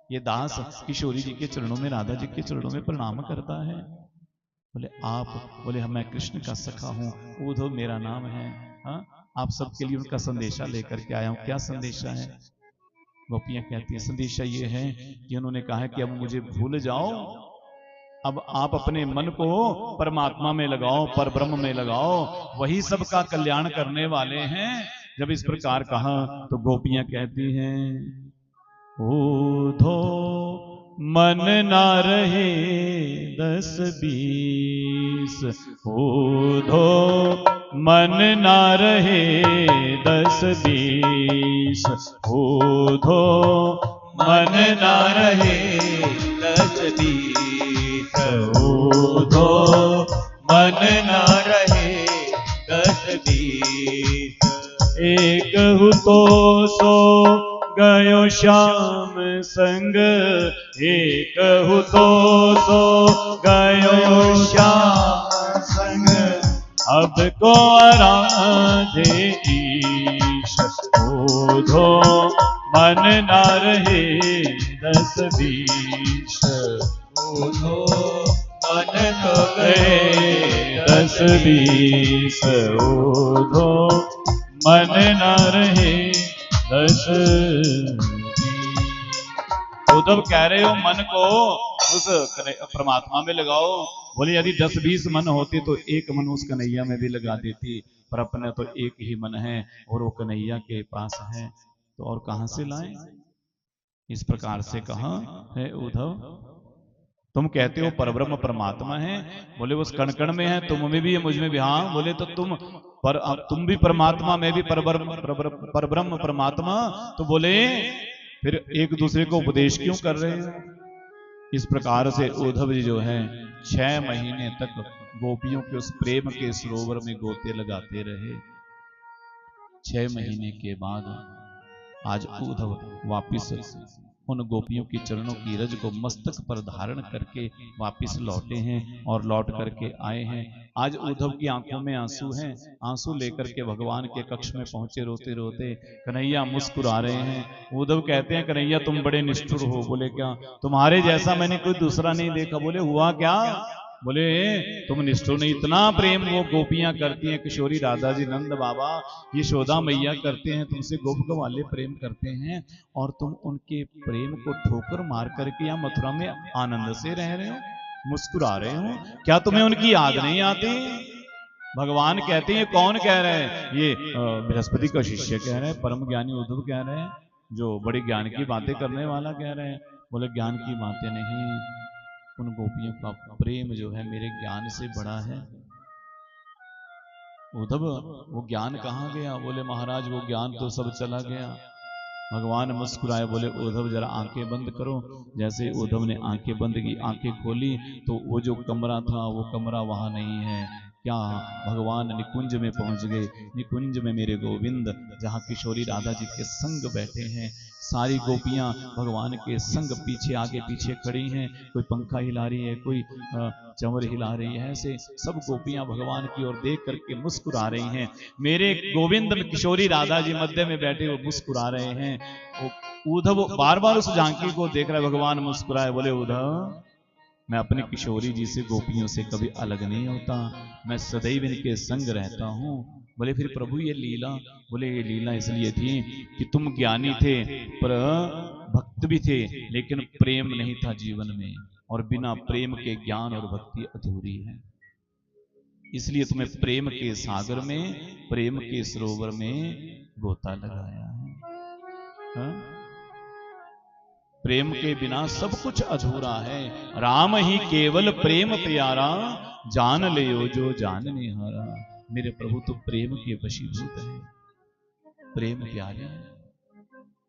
ये दास किशोरी जी के चरणों में, राधा जी के चरणों में प्रणाम करता है। बोले आप? बोले मैं कृष्ण का सखा हूं, उद्धव मेरा नाम है। हाँ? आप सबके लिए उनका संदेशा लेकर के आया हूं। क्या संदेशा है? गोपियां कहती हैं संदेशा ये है कि उन्होंने कहा है कि अब मुझे भूल जाओ, अब आप अपने मन को परमात्मा में लगाओ, पर ब्रह्म में लगाओ, वही सबका कल्याण करने वाले हैं। जब इस प्रकार कहा तो गोपियां कहती हैं ओधो मन ना रहे 10-20, ओधो मन ना रहे 10-20, ओधो मन ना रहे 10-20, ओधो मन ना रहे 10-20। एक हु तो सो गयो श्याम संग, एक हु तो सो गयो श्याम संग, अब को आराधे ईश, ओधो मन ना रहे 10-20, ओधो मन तो गए 10-20, ओधो मन ना रहे 10-20। उद्धव कह रहे हो मन को उस परमात्मा में लगाओ। बोले यदि 10-20 मन होते तो एक मन उस कन्हैया में भी लगा देती, पर अपने तो एक ही मन है और वो कन्हैया के पास है, तो और कहां से लाएं? इस प्रकार से कहा है उद्धव, तुम कहते हो परब्रह्म परमात्मा है, बोले वो कण कण में है, तुम में भी है, मुझ में भी। हाँ, बोले तो तुम भी परमात्मा, मैं भी परब्रह्म परमात्मा, तो बोले फिर एक दूसरे को उपदेश क्यों कर रहे हो? इस प्रकार से उद्धव जी जो है 6 महीने तक गोपियों के उस प्रेम के सरोवर में गोते लगाते रहे। 6 महीने के बाद आज उद्धव वापिस उन गोपियों के चरणों की रज को मस्तक पर धारण करके वापिस लौटे हैं और लौट करके आए हैं। आज उद्धव की आंखों में आंसू हैं, आंसू लेकर के भगवान के कक्ष में पहुंचे रोते रोते। कन्हैया मुस्कुरा रहे हैं। उद्धव कहते हैं कन्हैया तुम बड़े निष्ठुर हो। बोले क्या? तुम्हारे जैसा मैंने कोई दूसरा नहीं देखा। बोले हुआ क्या? बोले तुम निष्ठुर नहीं, इतना प्रेम वो गोपियां करती हैं, किशोरी राधा जी, नंद बाबा, यशोदा मैया करते हैं तुमसे, गोप वाले प्रेम करते हैं, और तुम उनके प्रेम को ठोकर मार करके यहाँ मथुरा में आनंद से रह रहे हो, मुस्कुरा रहे हो। क्या तुम्हें उनकी याद नहीं आती? भगवान कहते हैं, कौन कह रहे हैं? ये बृहस्पति का शिष्य कह रहे हैं, परम ज्ञानी उद्धव कह रहे हैं, जो बड़ी ज्ञान की बातें करने वाला कह रहे हैं। बोले ज्ञान की बातें नहीं, उन गोपियों का प्रेम जो है मेरे ज्ञान से बड़ा है। उद्धव वो ज्ञान कहाँ गया? बोले महाराज वो ज्ञान तो सब चला गया। भगवान मुस्कुराए, बोले उद्धव जरा आंखें बंद करो। जैसे उद्धव ने आंखें बंद की, आंखें खोली तो वो जो कमरा था वो कमरा वहां नहीं है। क्या? भगवान निकुंज में पहुंच गए। निकुंज में मेरे गोविंद, जहाँ किशोरी राधा जी के संग बैठे हैं। सारी गोपियां भगवान के संग पीछे आगे पीछे खड़ी हैं। कोई पंखा हिला रही है, कोई चंवर हिला रही है, ऐसे सब गोपियां भगवान की ओर देख करके मुस्कुरा रही हैं। मेरे गोविंद में किशोरी राधा जी मध्य में बैठे वो मुस्कुरा रहे हैं। उद्धव बार बार उस झांकी को देख रहा है। भगवान मुस्कुराए, बोले उद्धव मैं अपनी किशोरी जी से, गोपियों से कभी अलग नहीं होता, मैं सदैव इनके संग रहता हूँ। बोले फिर प्रभु ये लीला? बोले ये लीला इसलिए थी कि तुम ज्ञानी थे पर भक्त भी थे, लेकिन प्रेम नहीं था जीवन में, और बिना प्रेम के ज्ञान और भक्ति अधूरी है। इसलिए तुम्हें प्रेम के सागर में, प्रेम के सरोवर में गोता लगाया है। हा? प्रेम के बिना सब कुछ अधूरा है। राम ही केवल प्रेम प्यारा, जान ले जो जानने हारा। मेरे प्रभु तो प्रेम के वशीभूत है, प्रेम प्यारे हैं।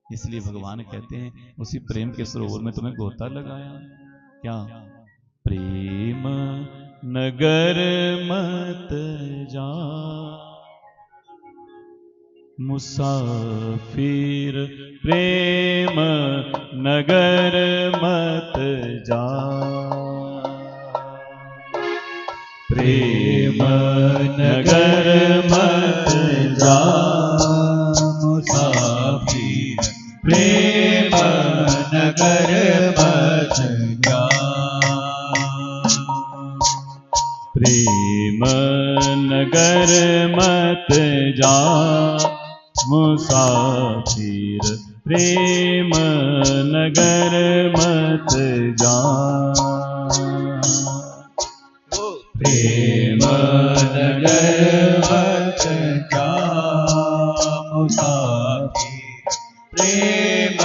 इसलिए भगवान कहते हैं उसी प्रेम के सरोवर में तुम्हें गोता लगाया। क्या? प्रेम नगर मत जा, मुसाफिर प्रेम नगर मत जा। प्रेम नगर मत जा, मुसाफिर प्रेम नगर मत जा। प्रेम नगर मत जा, मुसाफिर प्रेम नगर मत जा। प्रेम नगर मत जा, मुसाफिर प्रेम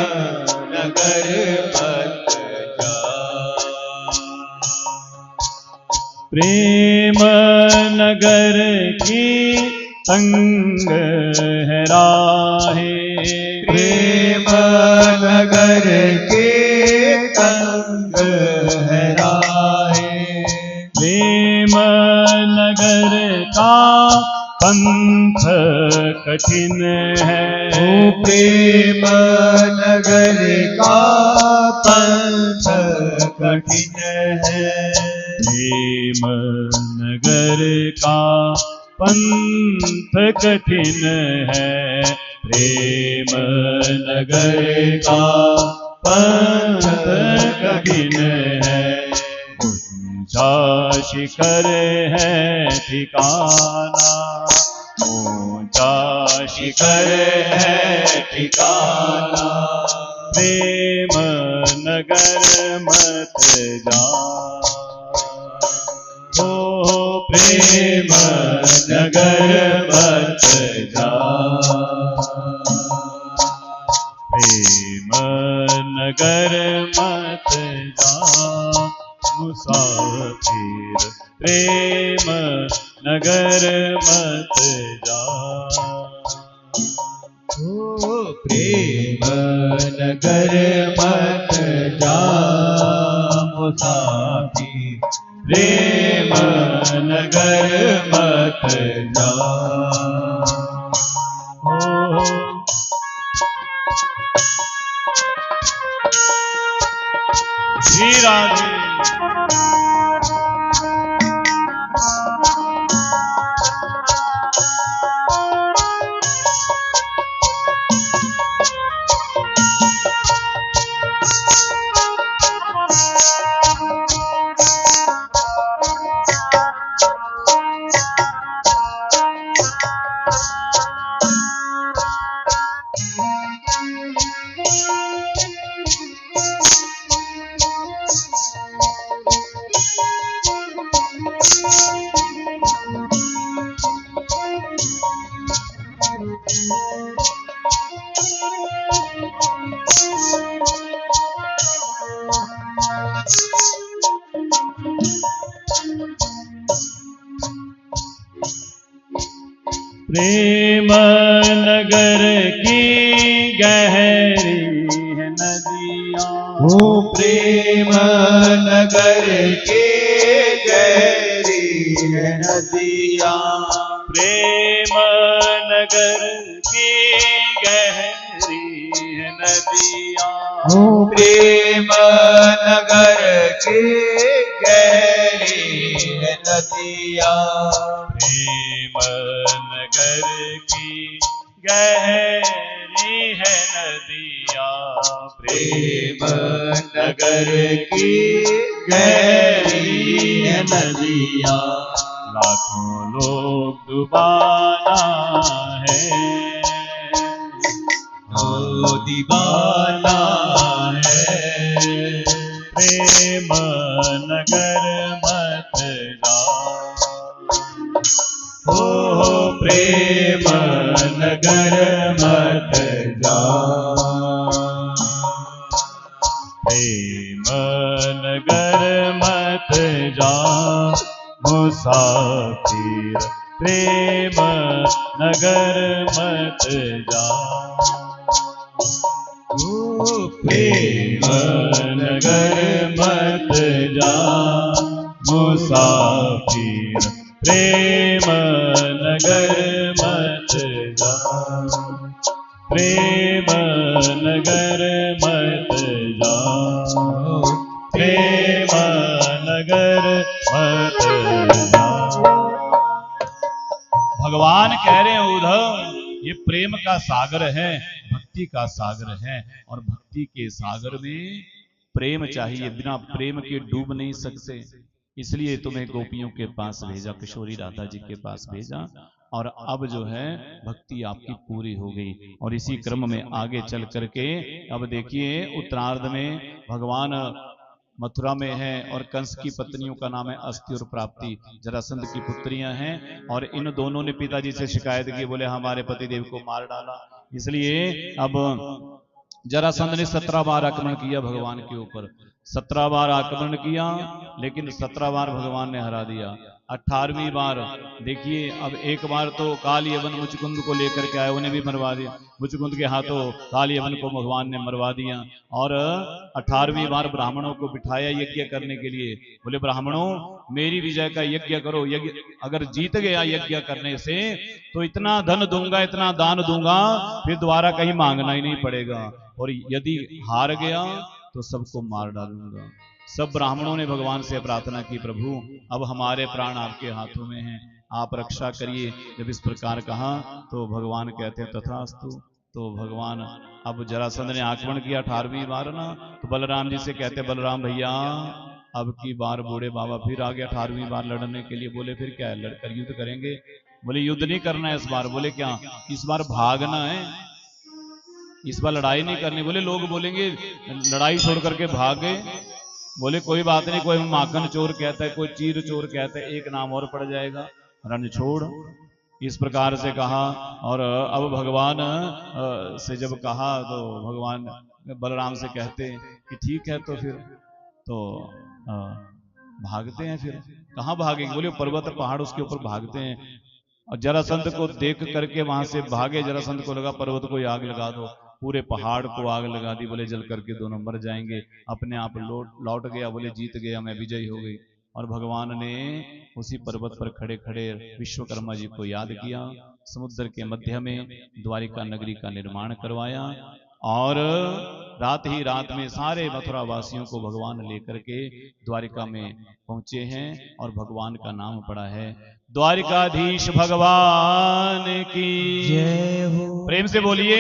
नगर मत जा। प्रेम नगर की तंग है राहे, प्रेम नगर के तंग है राहे। प्रेम नगर का पंथ कठिन है। ओ प्रेम नगर का पंथ कठिन है। प्रेम नगर का पंथ कठिन है। प्रेम नगर का पंथ कठिन है। ऊंचा शिखर है ठिकाना, ऊंचा शिखर है ठिकाना। प्रेम नगर मत जा, ओ प्रेम नगर मत जा। प्रेम नगर मत जा मुसाफिर, प्रेम नगर मत जा। ओ प्रेम नगर मत जा मुसाफिर, प्रेम नगर मत जा। श्री राधे। प्रेम नगर की गहरी है नदियाँ, ओ प्रेम नगर की गहरी है नदियाँ, प्रेम नगर की गहरी है नदियाँ, ओ प्रेम नगर की गहरी है नदियाँ, प्रेम नगर की गहरी है नदियाँ, प्रेम नगर की गहरी है नदियाँ। लाखों लोग डुबाना है, ओ दीवाना है, प्रेम नगर मत जा। ओ प्रेम नगर मत जा। प्रेम नगर मत जा मुसाफिर, प्रेम नगर मत जा। ओ प्रेम नगर मत जा मुसाफिर, प्रेम नगर मत जा, प्रेम नगर मत जा, प्रेम नगर मत जा। भगवान कह रहे हैं उद्धव, ये प्रेम का सागर है, भक्ति का सागर है, और भक्ति के सागर में प्रेम चाहिए, बिना प्रेम के डूब नहीं सकते। इसलिए तुम्हें गोपियों के पास भेजा, किशोरी राधा जी के पास भेजा, और अब जो है भक्ति आपकी पूरी हो गई। और इसी क्रम में आगे चल करके अब देखिए उत्तरार्ध में भगवान मथुरा में है, और कंस की पत्नियों का नाम है अस्ति और प्राप्ति, जरासंध की पुत्रियां हैं, और इन दोनों ने पिताजी से शिकायत की, बोले हमारे पतिदेव को मार डाला। इसलिए अब जरासंध ने 17 बार आक्रमण किया भगवान के ऊपर, 17 बार आक्रमण किया, लेकिन 17 बार भगवान ने हरा दिया। 18वीं बार देखिए, अब एक बार तो काल यवन मुचकुंद को लेकर के आए, उन्हें भी मरवा दिया, मुचकुंद के हाथों काल यवन को भगवान ने मरवा दिया। और 18वीं बार ब्राह्मणों को बिठाया यज्ञ करने के लिए, बोले ब्राह्मणों मेरी विजय का यज्ञ करो, यज्ञ अगर जीत गया यज्ञ करने से तो इतना धन दूंगा, इतना दान दूंगा, फिर दोबारा कहीं मांगना ही नहीं पड़ेगा, और यदि हार गया तो सबको मार डालूंगा। सब ब्राह्मणों ने भगवान से प्रार्थना की, प्रभु अब हमारे प्राण आपके हाथों में हैं, आप रक्षा करिए। जब इस प्रकार कहा तो भगवान कहते हैं तथास्तु। तो भगवान अब जरासंध ने आक्रमण किया 18वीं बार ना, तो बलराम जी से कहते बलराम भैया अब की बार बूढ़े बाबा फिर आ गया 18वीं बार लड़ने के लिए। बोले फिर क्या है, लड़कर युद्ध करेंगे? बोले युद्ध नहीं करना है इस बार। बोले क्या? इस बार भागना है, इस बार लड़ाई नहीं करनी। बोले लोग बोलेंगे लड़ाई छोड़ करके भाग गए। बोले कोई बात नहीं, कोई माखन चोर कहता है, कोई चीर चोर कहता है, एक नाम और पड़ जाएगा, रण छोड़। इस प्रकार से कहा। और अब भगवान से जब कहा तो भगवान बलराम से कहते कि ठीक है तो फिर तो भागते हैं। फिर कहाँ भागेंगे? बोले पर्वत पहाड़ उसके ऊपर भागते हैं। और जरासंध को देख करके वहां से भागे। जरासंध को लगा पर्वत को आग लगा दो, पूरे पहाड़ को आग लगा दी। बोले जल करके दोनों मर जाएंगे। अपने आप लौट गया, बोले जीत गया, मैं विजयी हो गई। और भगवान ने उसी पर्वत पर खड़े खड़े विश्वकर्मा जी को याद किया, समुद्र के मध्य में द्वारिका नगरी का निर्माण करवाया। और रात ही रात में सारे मथुरा वासियों को भगवान लेकर के द्वारिका में पहुंचे हैं और भगवान का नाम पड़ा है। द्वारिकाधीश भगवान की जय हो। प्रेम से बोलिए,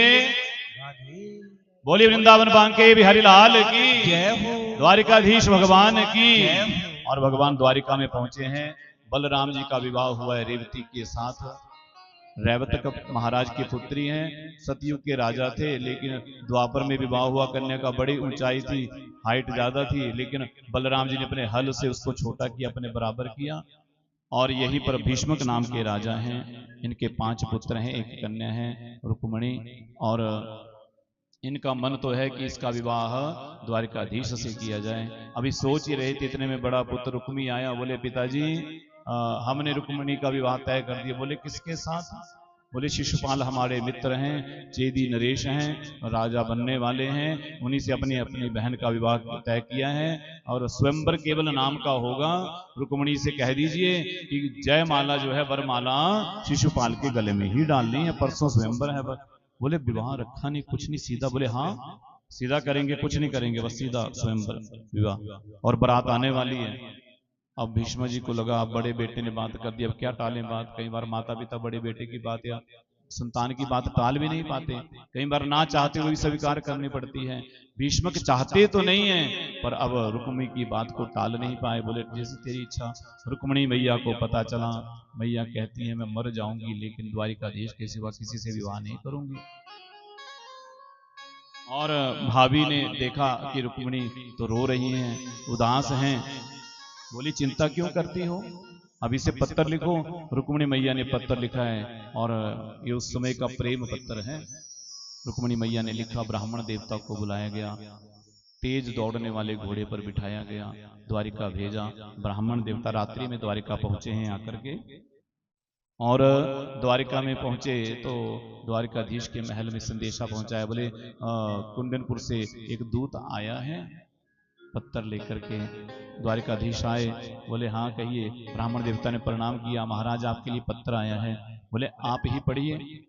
बोलिए वृंदावन बांके बिहारी लाल की जय हो। द्वारिकाधीश भगवान की। जय हो। और भगवान द्वारिका में पहुंचे हैं। बलराम जी का विवाह हुआ है रेवती के साथ। रैवतक महाराज की पुत्री हैं, सतयुग के राजा थे, लेकिन द्वापर में विवाह हुआ कन्या का। बड़ी ऊंचाई थी, हाइट ज्यादा थी, लेकिन बलराम जी ने अपने हल से उसको छोटा किया, अपने बराबर किया। और यहीं पर भीष्मक नाम के राजा हैं। इनके 5 पुत्र हैं, एक कन्या है रुक्मिणी। और इनका मन तो है कि इसका विवाह द्वारिकाधीश से किया जाए। अभी सोच ही रहे थे, इतने में बड़ा पुत्र रुक्मी आया। बोले पिताजी हमने रुक्मिणी का विवाह तय कर दिया। बोले किसके साथ? बोले शिशुपाल हमारे मित्र हैं, चेदी नरेश हैं, राजा बनने वाले हैं, उन्हीं से अपनी अपनी बहन का विवाह तय किया है। और स्वयंवर केवल नाम का होगा। रुक्मिणी से कह दीजिए कि जयमाला जो है वरमाला शिशुपाल के गले में ही डालनी है, परसों स्वयंवर है। बोले विवाह रखा नहीं, कुछ नहीं, सीधा? बोले हाँ सीधा करेंगे, कुछ नहीं करेंगे, बस सीधा स्वयंवर विवाह। और बारात आने वाली है। अब भीष्म जी को लगा अब बड़े बेटे ने बात कर दी, अब क्या टालें बात। कई बार माता पिता बड़े बेटे की बात या संतान की बात टाल भी नहीं पाते, कई बार ना चाहते हुए स्वीकार करनी पड़ती है। भीष्म चाहते तो नहीं है, पर अब रुक्मिणी की बात को टाल नहीं पाए। बोले जैसी तेरी इच्छा। रुक्मिणी मैया को पता चला, मैया कहती है मैं मर जाऊंगी, लेकिन द्वारिकाधीश के सिवा किसी से विवाह नहीं करूंगी। और भाभी ने देखा कि रुक्मिणी तो रो रही हैं, उदास हैं। बोली चिंता क्यों करती हो, अभी से पत्र लिखो। रुक्मिणी मैया ने पत्र लिखा है, और ये उस समय का प्रेम पत्र है। रुक्मिणी मैया ने लिखा, ब्राह्मण देवता को बुलाया गया, तेज दौड़ने वाले घोड़े पर बिठाया गया, द्वारिका भेजा। ब्राह्मण देवता रात्रि में द्वारिका पहुंचे हैं आकर के। और द्वारिका में पहुंचे तो द्वारिकाधीश के महल में संदेशा पहुंचाया। बोले कुंदनपुर से एक दूत आया है पत्थर लेकर के। द्वारिकाधीश आए, बोले हाँ कहिए। ब्राह्मण देवता ने प्रणाम किया, महाराज आपके लिए पत्र आया है। बोले आप ही पढ़िए।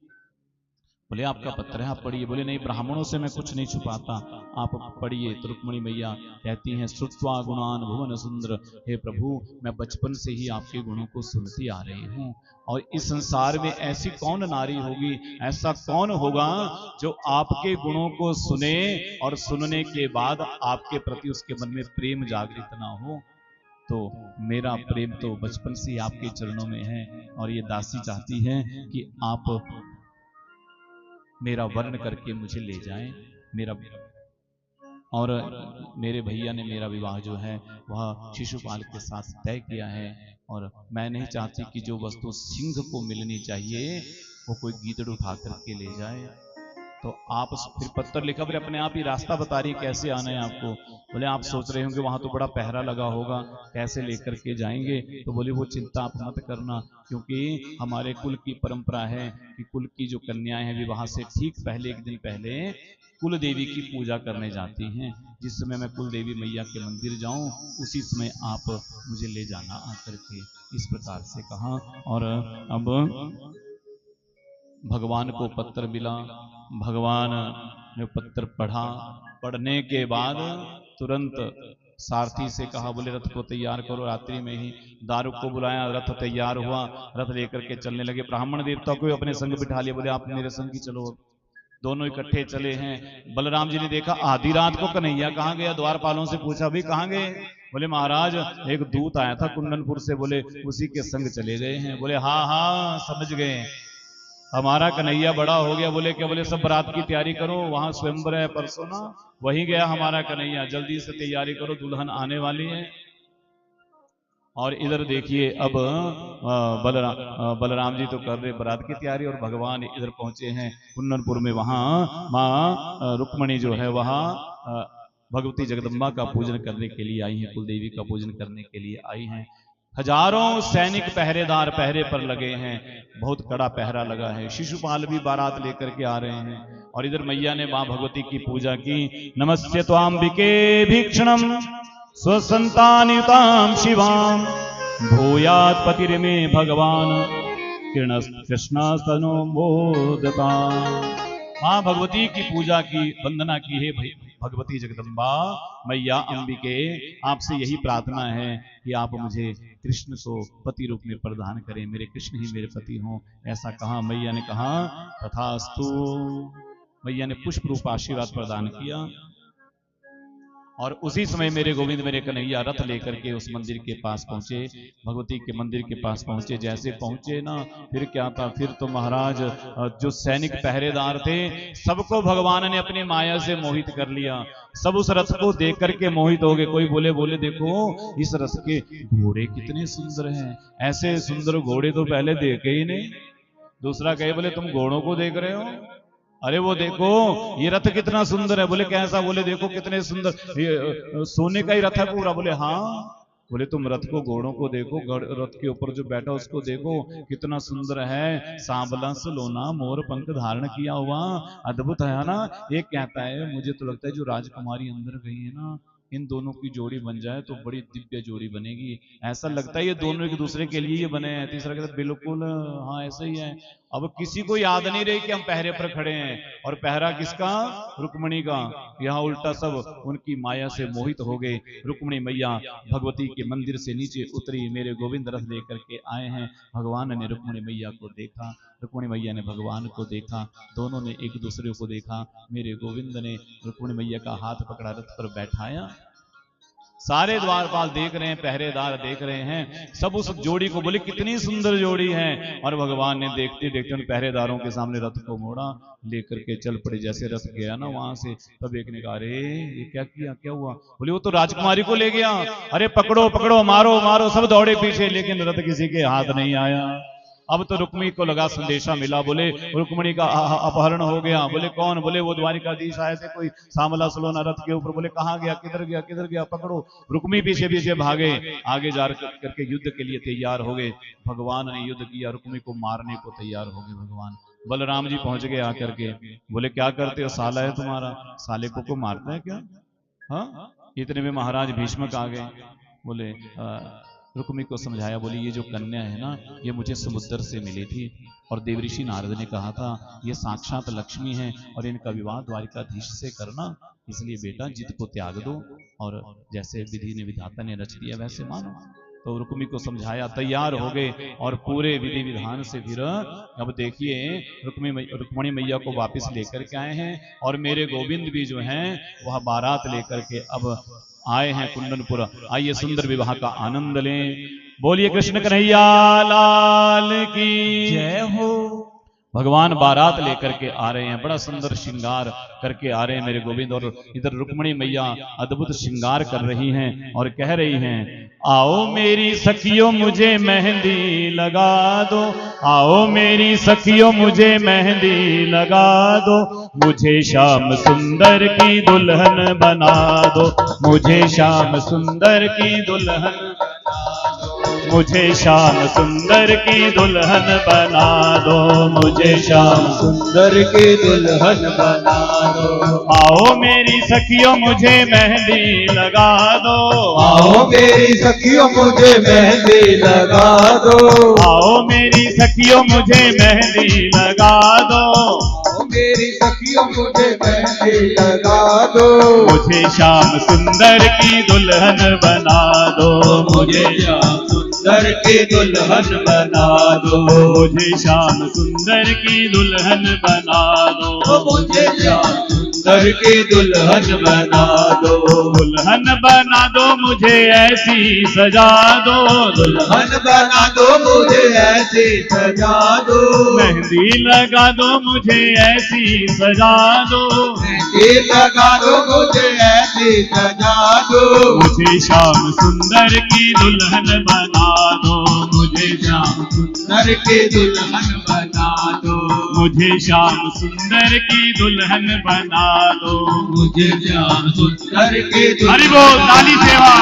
बोले आपका पत्र है, आप पढ़िए। बोले नहीं, ब्राह्मणों से मैं कुछ नहीं छुपाता, आप पढ़िए। तो रुक्मिणी मैया कहती हैं, श्रुत्वा गुणान भुवन सुंदर, हे प्रभु मैं बचपन से ही आपके गुणों को सुनती आ रही हूँ, और इस संसार में ऐसी कौन नारी होगी, ऐसा कौन होगा जो आपके गुणों को सुने और सुनने के बाद आपके प्रति उसके मन में प्रेम जागृत ना हो। तो मेरा प्रेम तो बचपन से ही आपके चरणों में है, और ये दासी चाहती है कि आप मेरा वर्ण करके मुझे ले जाएं। मेरा और मेरे भैया ने मेरा विवाह जो है वह शिशुपाल के साथ तय किया है, और मैं नहीं चाहती कि जो वस्तु सिंह को मिलनी चाहिए वो कोई गीदड़ उठा करके ले जाए। तो आप फिर पत्र लिखा, फिर अपने आप ही रास्ता बता रही है कैसे आना है आपको। बोले आप सोच रहे होंगे वहां तो बड़ा पहरा लगा होगा, कैसे लेकर के जाएंगे। तो बोले वो चिंता आप मत करना, क्योंकि हमारे कुल की परंपरा है कि कुल की जो कन्याएं हैं विवाह से ठीक पहले एक दिन पहले कुल देवी की पूजा करने जाती हैं। जिस समय मैं कुल देवी मैया के मंदिर जाऊं उसी समय आप मुझे ले जाना आकर के। इस प्रकार से कहा। और अब भगवान को पत्र मिला, भगवान ने पत्र पढ़ा। पढ़ने के बाद तुरंत सारथी से कहा, बोले रथ को तैयार करो। रात्रि में ही दारुक को बुलाया, रथ तैयार हुआ, रथ लेकर के चलने लगे। ब्राह्मण देवता को अपने संग बिठा लिया, बोले आप मेरे संग ही चलो। दोनों इकट्ठे चले हैं। बलराम जी ने देखा आधी रात को कन्हैया कहाँ गया, द्वारपालों से पूछा भाई कहाँ गए। बोले महाराज एक दूत आया था कुंदनपुर से, बोले उसी के संग चले गए हैं। बोले हाँ हाँ समझ गए, हमारा कन्हैया बड़ा हो गया। बोले क्या? बोले सब बारात की तैयारी करो, वहां स्वयंवर है परसों ना, वहीं गया हमारा कन्हैया, जल्दी से तैयारी करो, दुल्हन आने वाली है। और इधर देखिए अब बलराम जी तो कर रहे बारात की तैयारी और भगवान इधर पहुंचे हैं कुंदनपुर में। वहां माँ रुक्मणी जो है वहां भगवती जगदम्बा का पूजन करने के लिए आई हैं, कुलदेवी का पूजन करने के लिए आई हैं। हजारों सैनिक पहरेदार पहरे पर लगे हैं, बहुत कड़ा पहरा लगा है। शिशुपाल भी बारात लेकर के आ रहे हैं और इधर मैया ने मां भगवती की पूजा की। नमस्ते त्वांबिके भीक्षणम स्वसंतानयुतां शिवां भूयात् पतिर्मे भगवान कृष्णस्तनो मोदता। मां भगवती की पूजा की, वंदना की है भाई भगवती जगदम्बा मैया अंबिके, आपसे यही प्रार्थना है कि आप मुझे कृष्ण को पति रूप में प्रदान करें, मेरे कृष्ण ही मेरे पति हों। ऐसा कहा मैया ने, कहा तथास्तु। मैया ने पुष्प रूप आशीर्वाद प्रदान किया और उसी समय मेरे गोविंद मेरे कन्हैया रथ लेकर के उस मंदिर के पास पहुंचे, भगवती के मंदिर के पास पहुंचे। जैसे पहुंचे ना, फिर क्या था, फिर तो महाराज जो सैनिक पहरेदार थे सबको भगवान ने अपनी माया से मोहित कर लिया। सब उस रथ को देख करके मोहित हो गए। कोई बोले देखो इस रथ के घोड़े कितने सुंदर हैं, ऐसे सुंदर घोड़े तो पहले देखे ही नहीं। दूसरा कहे बोले तुम घोड़ों को देख रहे हो, अरे वो देखो ये रथ कितना सुंदर है। बोले कैसा, बोले देखो कितने सुंदर, ये सोने का ही रथ है पूरा। बोले हाँ। बोले तुम रथ को, घोड़ों को देखो, रथ के ऊपर जो बैठा उसको देखो कितना सुंदर है, सांवला सलोना मोर पंख धारण किया हुआ, अद्भुत है ना। एक कहता है मुझे तो लगता है जो राजकुमारी अंदर गई है ना, इन दोनों की जोड़ी बन जाए तो बड़ी दिव्य जोड़ी बनेगी। ऐसा लगता है ये दोनों एक दूसरे के लिए ही बने हैं। तीसरा कहता है बिल्कुल हाँ ऐसा ही है। अब किसी को याद नहीं रही कि हम पहरे पर खड़े हैं, और पहरा किसका, रुक्मणी का। यहाँ उल्टा सब उनकी माया से मोहित हो गए। रुक्मणी मैया भगवती के मंदिर से नीचे उतरी, मेरे गोविंद रथ लेकर के आए हैं। भगवान ने रुक्मणी मैया को देखा, रुक्मणी मैया ने भगवान को देखा, दोनों ने एक दूसरे को देखा। मेरे गोविंद ने रुक्मणी मैया का हाथ पकड़ा, रथ पर बैठाया। सारे द्वारपाल देख रहे हैं, पहरेदार देख रहे हैं, सब उस जोड़ी को बोले कितनी सुंदर जोड़ी है। और भगवान ने देखते देखते उन पहरेदारों के सामने रथ को मोड़ा, लेकर के चल पड़े। जैसे रथ गया ना वहां से, तब एक ने कहा अरे ये क्या किया, क्या हुआ। बोले वो तो राजकुमारी को ले गया। अरे पकड़ो पकड़ो, मारो मारो, सब दौड़े पीछे, लेकिन रथ किसी के हाथ नहीं आया। अब तो रुक्मिणी को लगा संदेशा मिला, बोले रुक्मिणी का अपहरण हो गया। बोले कौन, बोले वो द्वारिकाधीश आए थे कोई सांवला सलोना रथ के ऊपर। बोले कहाँ गया, किधर गया, किधर गया, पकड़ो। रुक्मिणी पीछे पीछे भागे, आगे जा करके युद्ध के लिए तैयार हो गए। भगवान ने युद्ध किया, रुक्मिणी को मारने को तैयार हो गए भगवान। बलराम जी पहुंच गए आकर के, बोले क्या करते हो, साला है तुम्हारा, साले को मारता है क्या। हाँ, इतने में महाराज भीष्मक आ गए। बोले रुक्मिणी को समझाया, बोली ये जो कन्या है ना, ये मुझे समुद्र से मिली थी और देवऋषि नारद ने कहा था ये साक्षात लक्ष्मी है और इनका विवाह द्वारिकाधीश से करना, इसलिए बेटा जिद को त्याग दो और जैसे विधि ने विधाता ने रच दिया वैसे मानो। तो रुक्मिणी को समझाया, तैयार हो गए और पूरे विधि विधान से फिर अब देखिए रुक्मिणी मैया को वापस लेकर के आए हैं। और मेरे गोविंद भी जो हैं वह बारात लेकर के अब आए हैं कुंदनपुर। आइए सुंदर विवाह का आनंद लें। बोलिए कृष्ण कन्हैया लाल की जय हो। भगवान बारात लेकर के आ रहे हैं, बड़ा सुंदर श्रृंगार करके आ रहे हैं मेरे गोविंद। और इधर रुक्मिणी मैया अद्भुत श्रृंगार कर रही हैं और कह रही हैं, आओ मेरी सखियों मुझे मेहंदी लगा दो, आओ मेरी सखियों मुझे मेहंदी लगा दो, मुझे श्याम सुंदर की दुल्हन बना दो, मुझे श्याम सुंदर की दुल्हन, मुझे श्याम सुंदर की दुल्हन बना दो, मुझे श्याम सुंदर की दुल्हन बना दो। आओ मेरी सखियों मुझे मेहंदी लगा दो, आओ मेरी सखियों मुझे मेहंदी लगा दो, आओ मेरी सखियों मुझे मेहंदी लगा दो, मेरी सखियों मुझे मेहंदी लगा दो, मुझे श्याम सुंदर की दुल्हन बना दो, मुझे श्याम सुंदर की दुल्हन बना दो, मुझे श्याम सुंदर की दुल्हन बना दो, मुझे श्याम सुंदर की दुल्हन बना दो, दुल्हन बना दो मुझे ऐसी सजा दो, दुल्हन बना दो मुझे ऐसी सजा दो, मेहंदी लगा दो मुझे ऐसी सजा दो, मेहंदी लगा दो मुझे ऐसी सजा दो, मुझे श्याम सुंदर की दुल्हन बना दो, मुझे श्याम सुंदर की दुल्हन बना दो, मुझे श्याम सुंदर की दुल्हन बना दो, मुझे श्याम सुंदर की दुल्हन। हरि बोल, ताली सेवा।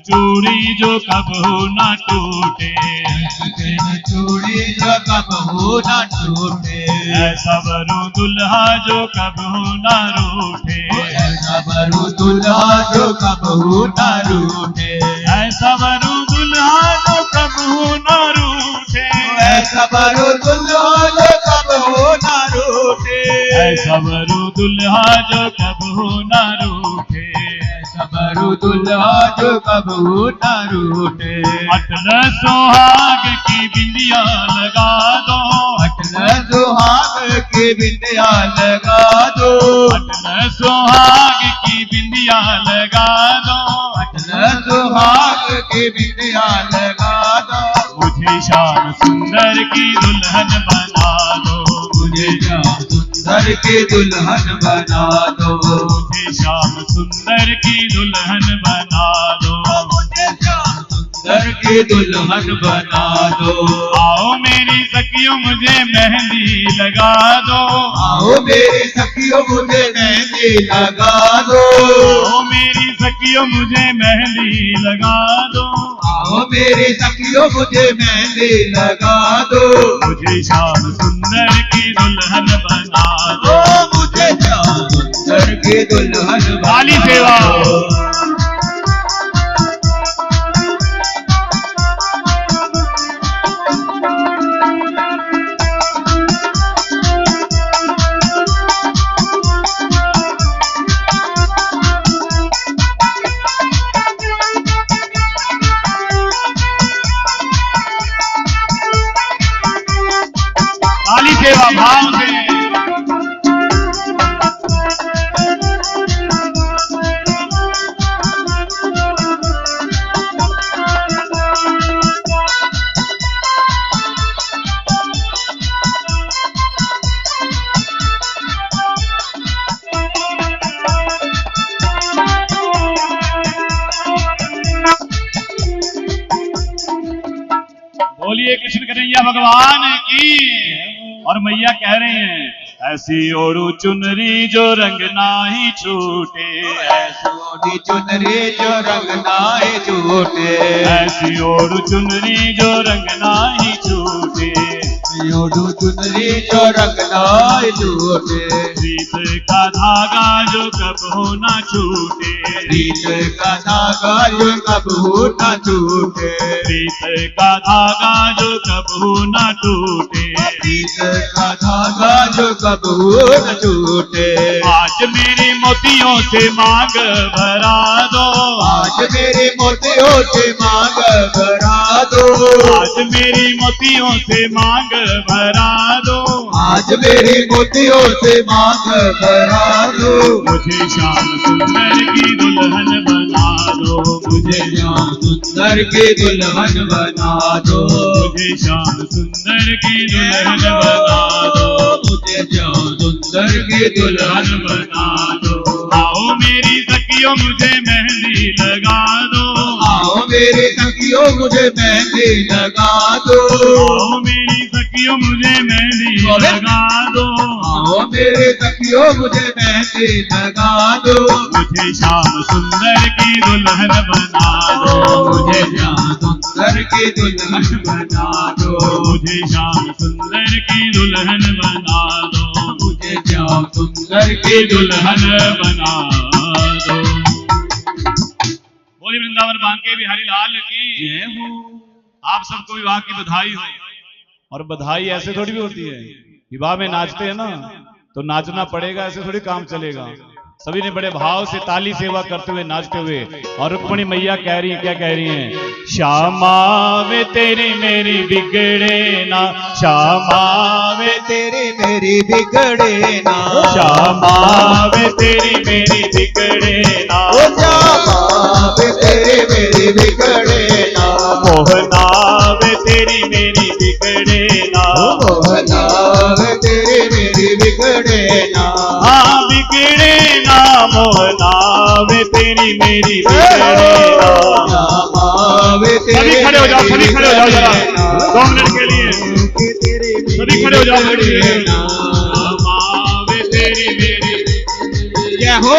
चूड़ी जो कबहू ना टूटे, चूड़ी जो कबहू ना टूटे, ऐसा वरू दुल्हा जो कबहू ना रूठे, ऐसा वरू दुल्हा जो कबहू ना रूठे, ऐसा वरू दुल्हा जो कबहू ना रूठे, ऐसा वरू दुल्हा जो कबहू ना रूठे, ऐसा वरू दुल्हा जो कबहू ना रूठे, वरू दुल्हा जो कबहू ना रूठे, अटल सुहाग की बिंदिया लगा दो, अटल सुहाग की बिंदिया लगा दो, अटल सुहाग की बिंदिया लगा दो, अटल सुहाग की बिंदिया लगा दो, मुझे श्याम सुंदर की दुल्हन बना दो, मुझे श्याम सुंदर की दुल्हन बना दो, मुझे श्याम सुंदर की दुल्हन बना दो, मुझे श्याम सुंदर की दुल्हन बना दो, आओ मेरी सखियों मुझे मेहंदी लगा दो, आओ मेरी सखियों मुझे मेहंदी लगा दो, आओ मेरी सखियों मुझे मेहंदी लगा दो, आओ मेरी सखियों मुझे मेहंदी लगा दो, मुझे श्याम सुंदर की दुल्हन बना दो, मुझे श्याम सुंदर की दुल्हन काली सेवा। काली सेवा भाव से। बोलिए कृष्ण कन्हैया भगवान की। और मैया कह रहे हैं ऐसी ओढ़ू चुनरी जो रंग नाही छूटे, ऐसी ओढ़ी चुनरी जो रंग नाहि छूटे, ऐसी ओढ़ू चुनरी जो रंग नाही छूटे, ओढ़ू चुनरी जो रंग नाहि छूटे, प्रीत का धागा जो कबहू ना छूटे, प्रीत का धागा जो कबहू न छूटे, प्रीत का धागा जो कबहू ना टूटे, प्रीत का धागा जो कबहू न छूटे, आज मेरे मोतियों से मांग भरा दो, आज मेरे मोतियों से मांग भरा दो, आज मेरी मोतियों से मांग भरा दो, आज मेरी मोतियों से मांग भरा दो, मुझे श्याम सुंदर की दुल्हन बना दो, मुझे श्याम सुंदर की दुल्हन बना दो, मुझे श्याम सुंदर की दुल्हन बना दो, मुझे श्याम सुंदर की दुल्हन बना दो। आओ मेरी सखियों मुझे मेहंदी लगा दो, आओ मेरी सखियों मुझे मेहंदी लगा दो, आओ मेरी सखियों मुझे मेहंदी लगा दो, आओ मेरे सखियों मुझे मेहंदी लगा दो, मुझे श्याम सुंदर की दुल्हन बना दो, मुझे श्याम सुंदर की दुल्हन बना दो, मुझे श्याम सुंदर की दुल्हन बना दो, मुझे श्याम सुंदर की की दुल्हन बना दो। बोली वृंदावन बांके बिहारी लाल की जय हो। आप सबको विवाह की बधाई हो। और बधाई ऐसे थोड़ी भी होती है, विवाह में नाचते हैं ना तो नाचना पड़ेगा, ऐसे थोड़ी काम चलेगा। सभी ने बड़े भाव से ताली सेवा करते हुए नाचते हुए, और रुक्मणी मैया कह रही है, क्या कह रही हैं? श्यामा वे तेरी मेरी बिगड़े ना, श्यामा वे तेरी मेरी बिगड़े ना, श्यामा वे तेरी मेरी बिगड़े ना, श्यामा वे तेरी मेरी बिगड़े ना, मोहना वे तेरी मेरी बिगड़े ना, मोहना वे तेरी मेरी बिगड़े ना, हाँ बिगड़े ना मोहना वे तेरी मेरी बिगड़े ना। श्यामा वे तेरी सभी खड़े हो जाओ, सभी खड़े हो जाओ जरा 2 मिनट के लिए, सभी खड़े हो जाओ श्यामा वे तेरी मेरी जय हो।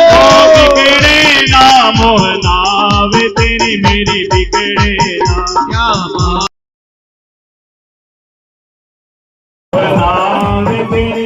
बिगड़े ना मोहना वे तेरी मेरी बिगड़े ना, श्यामा मोहना वे तेरी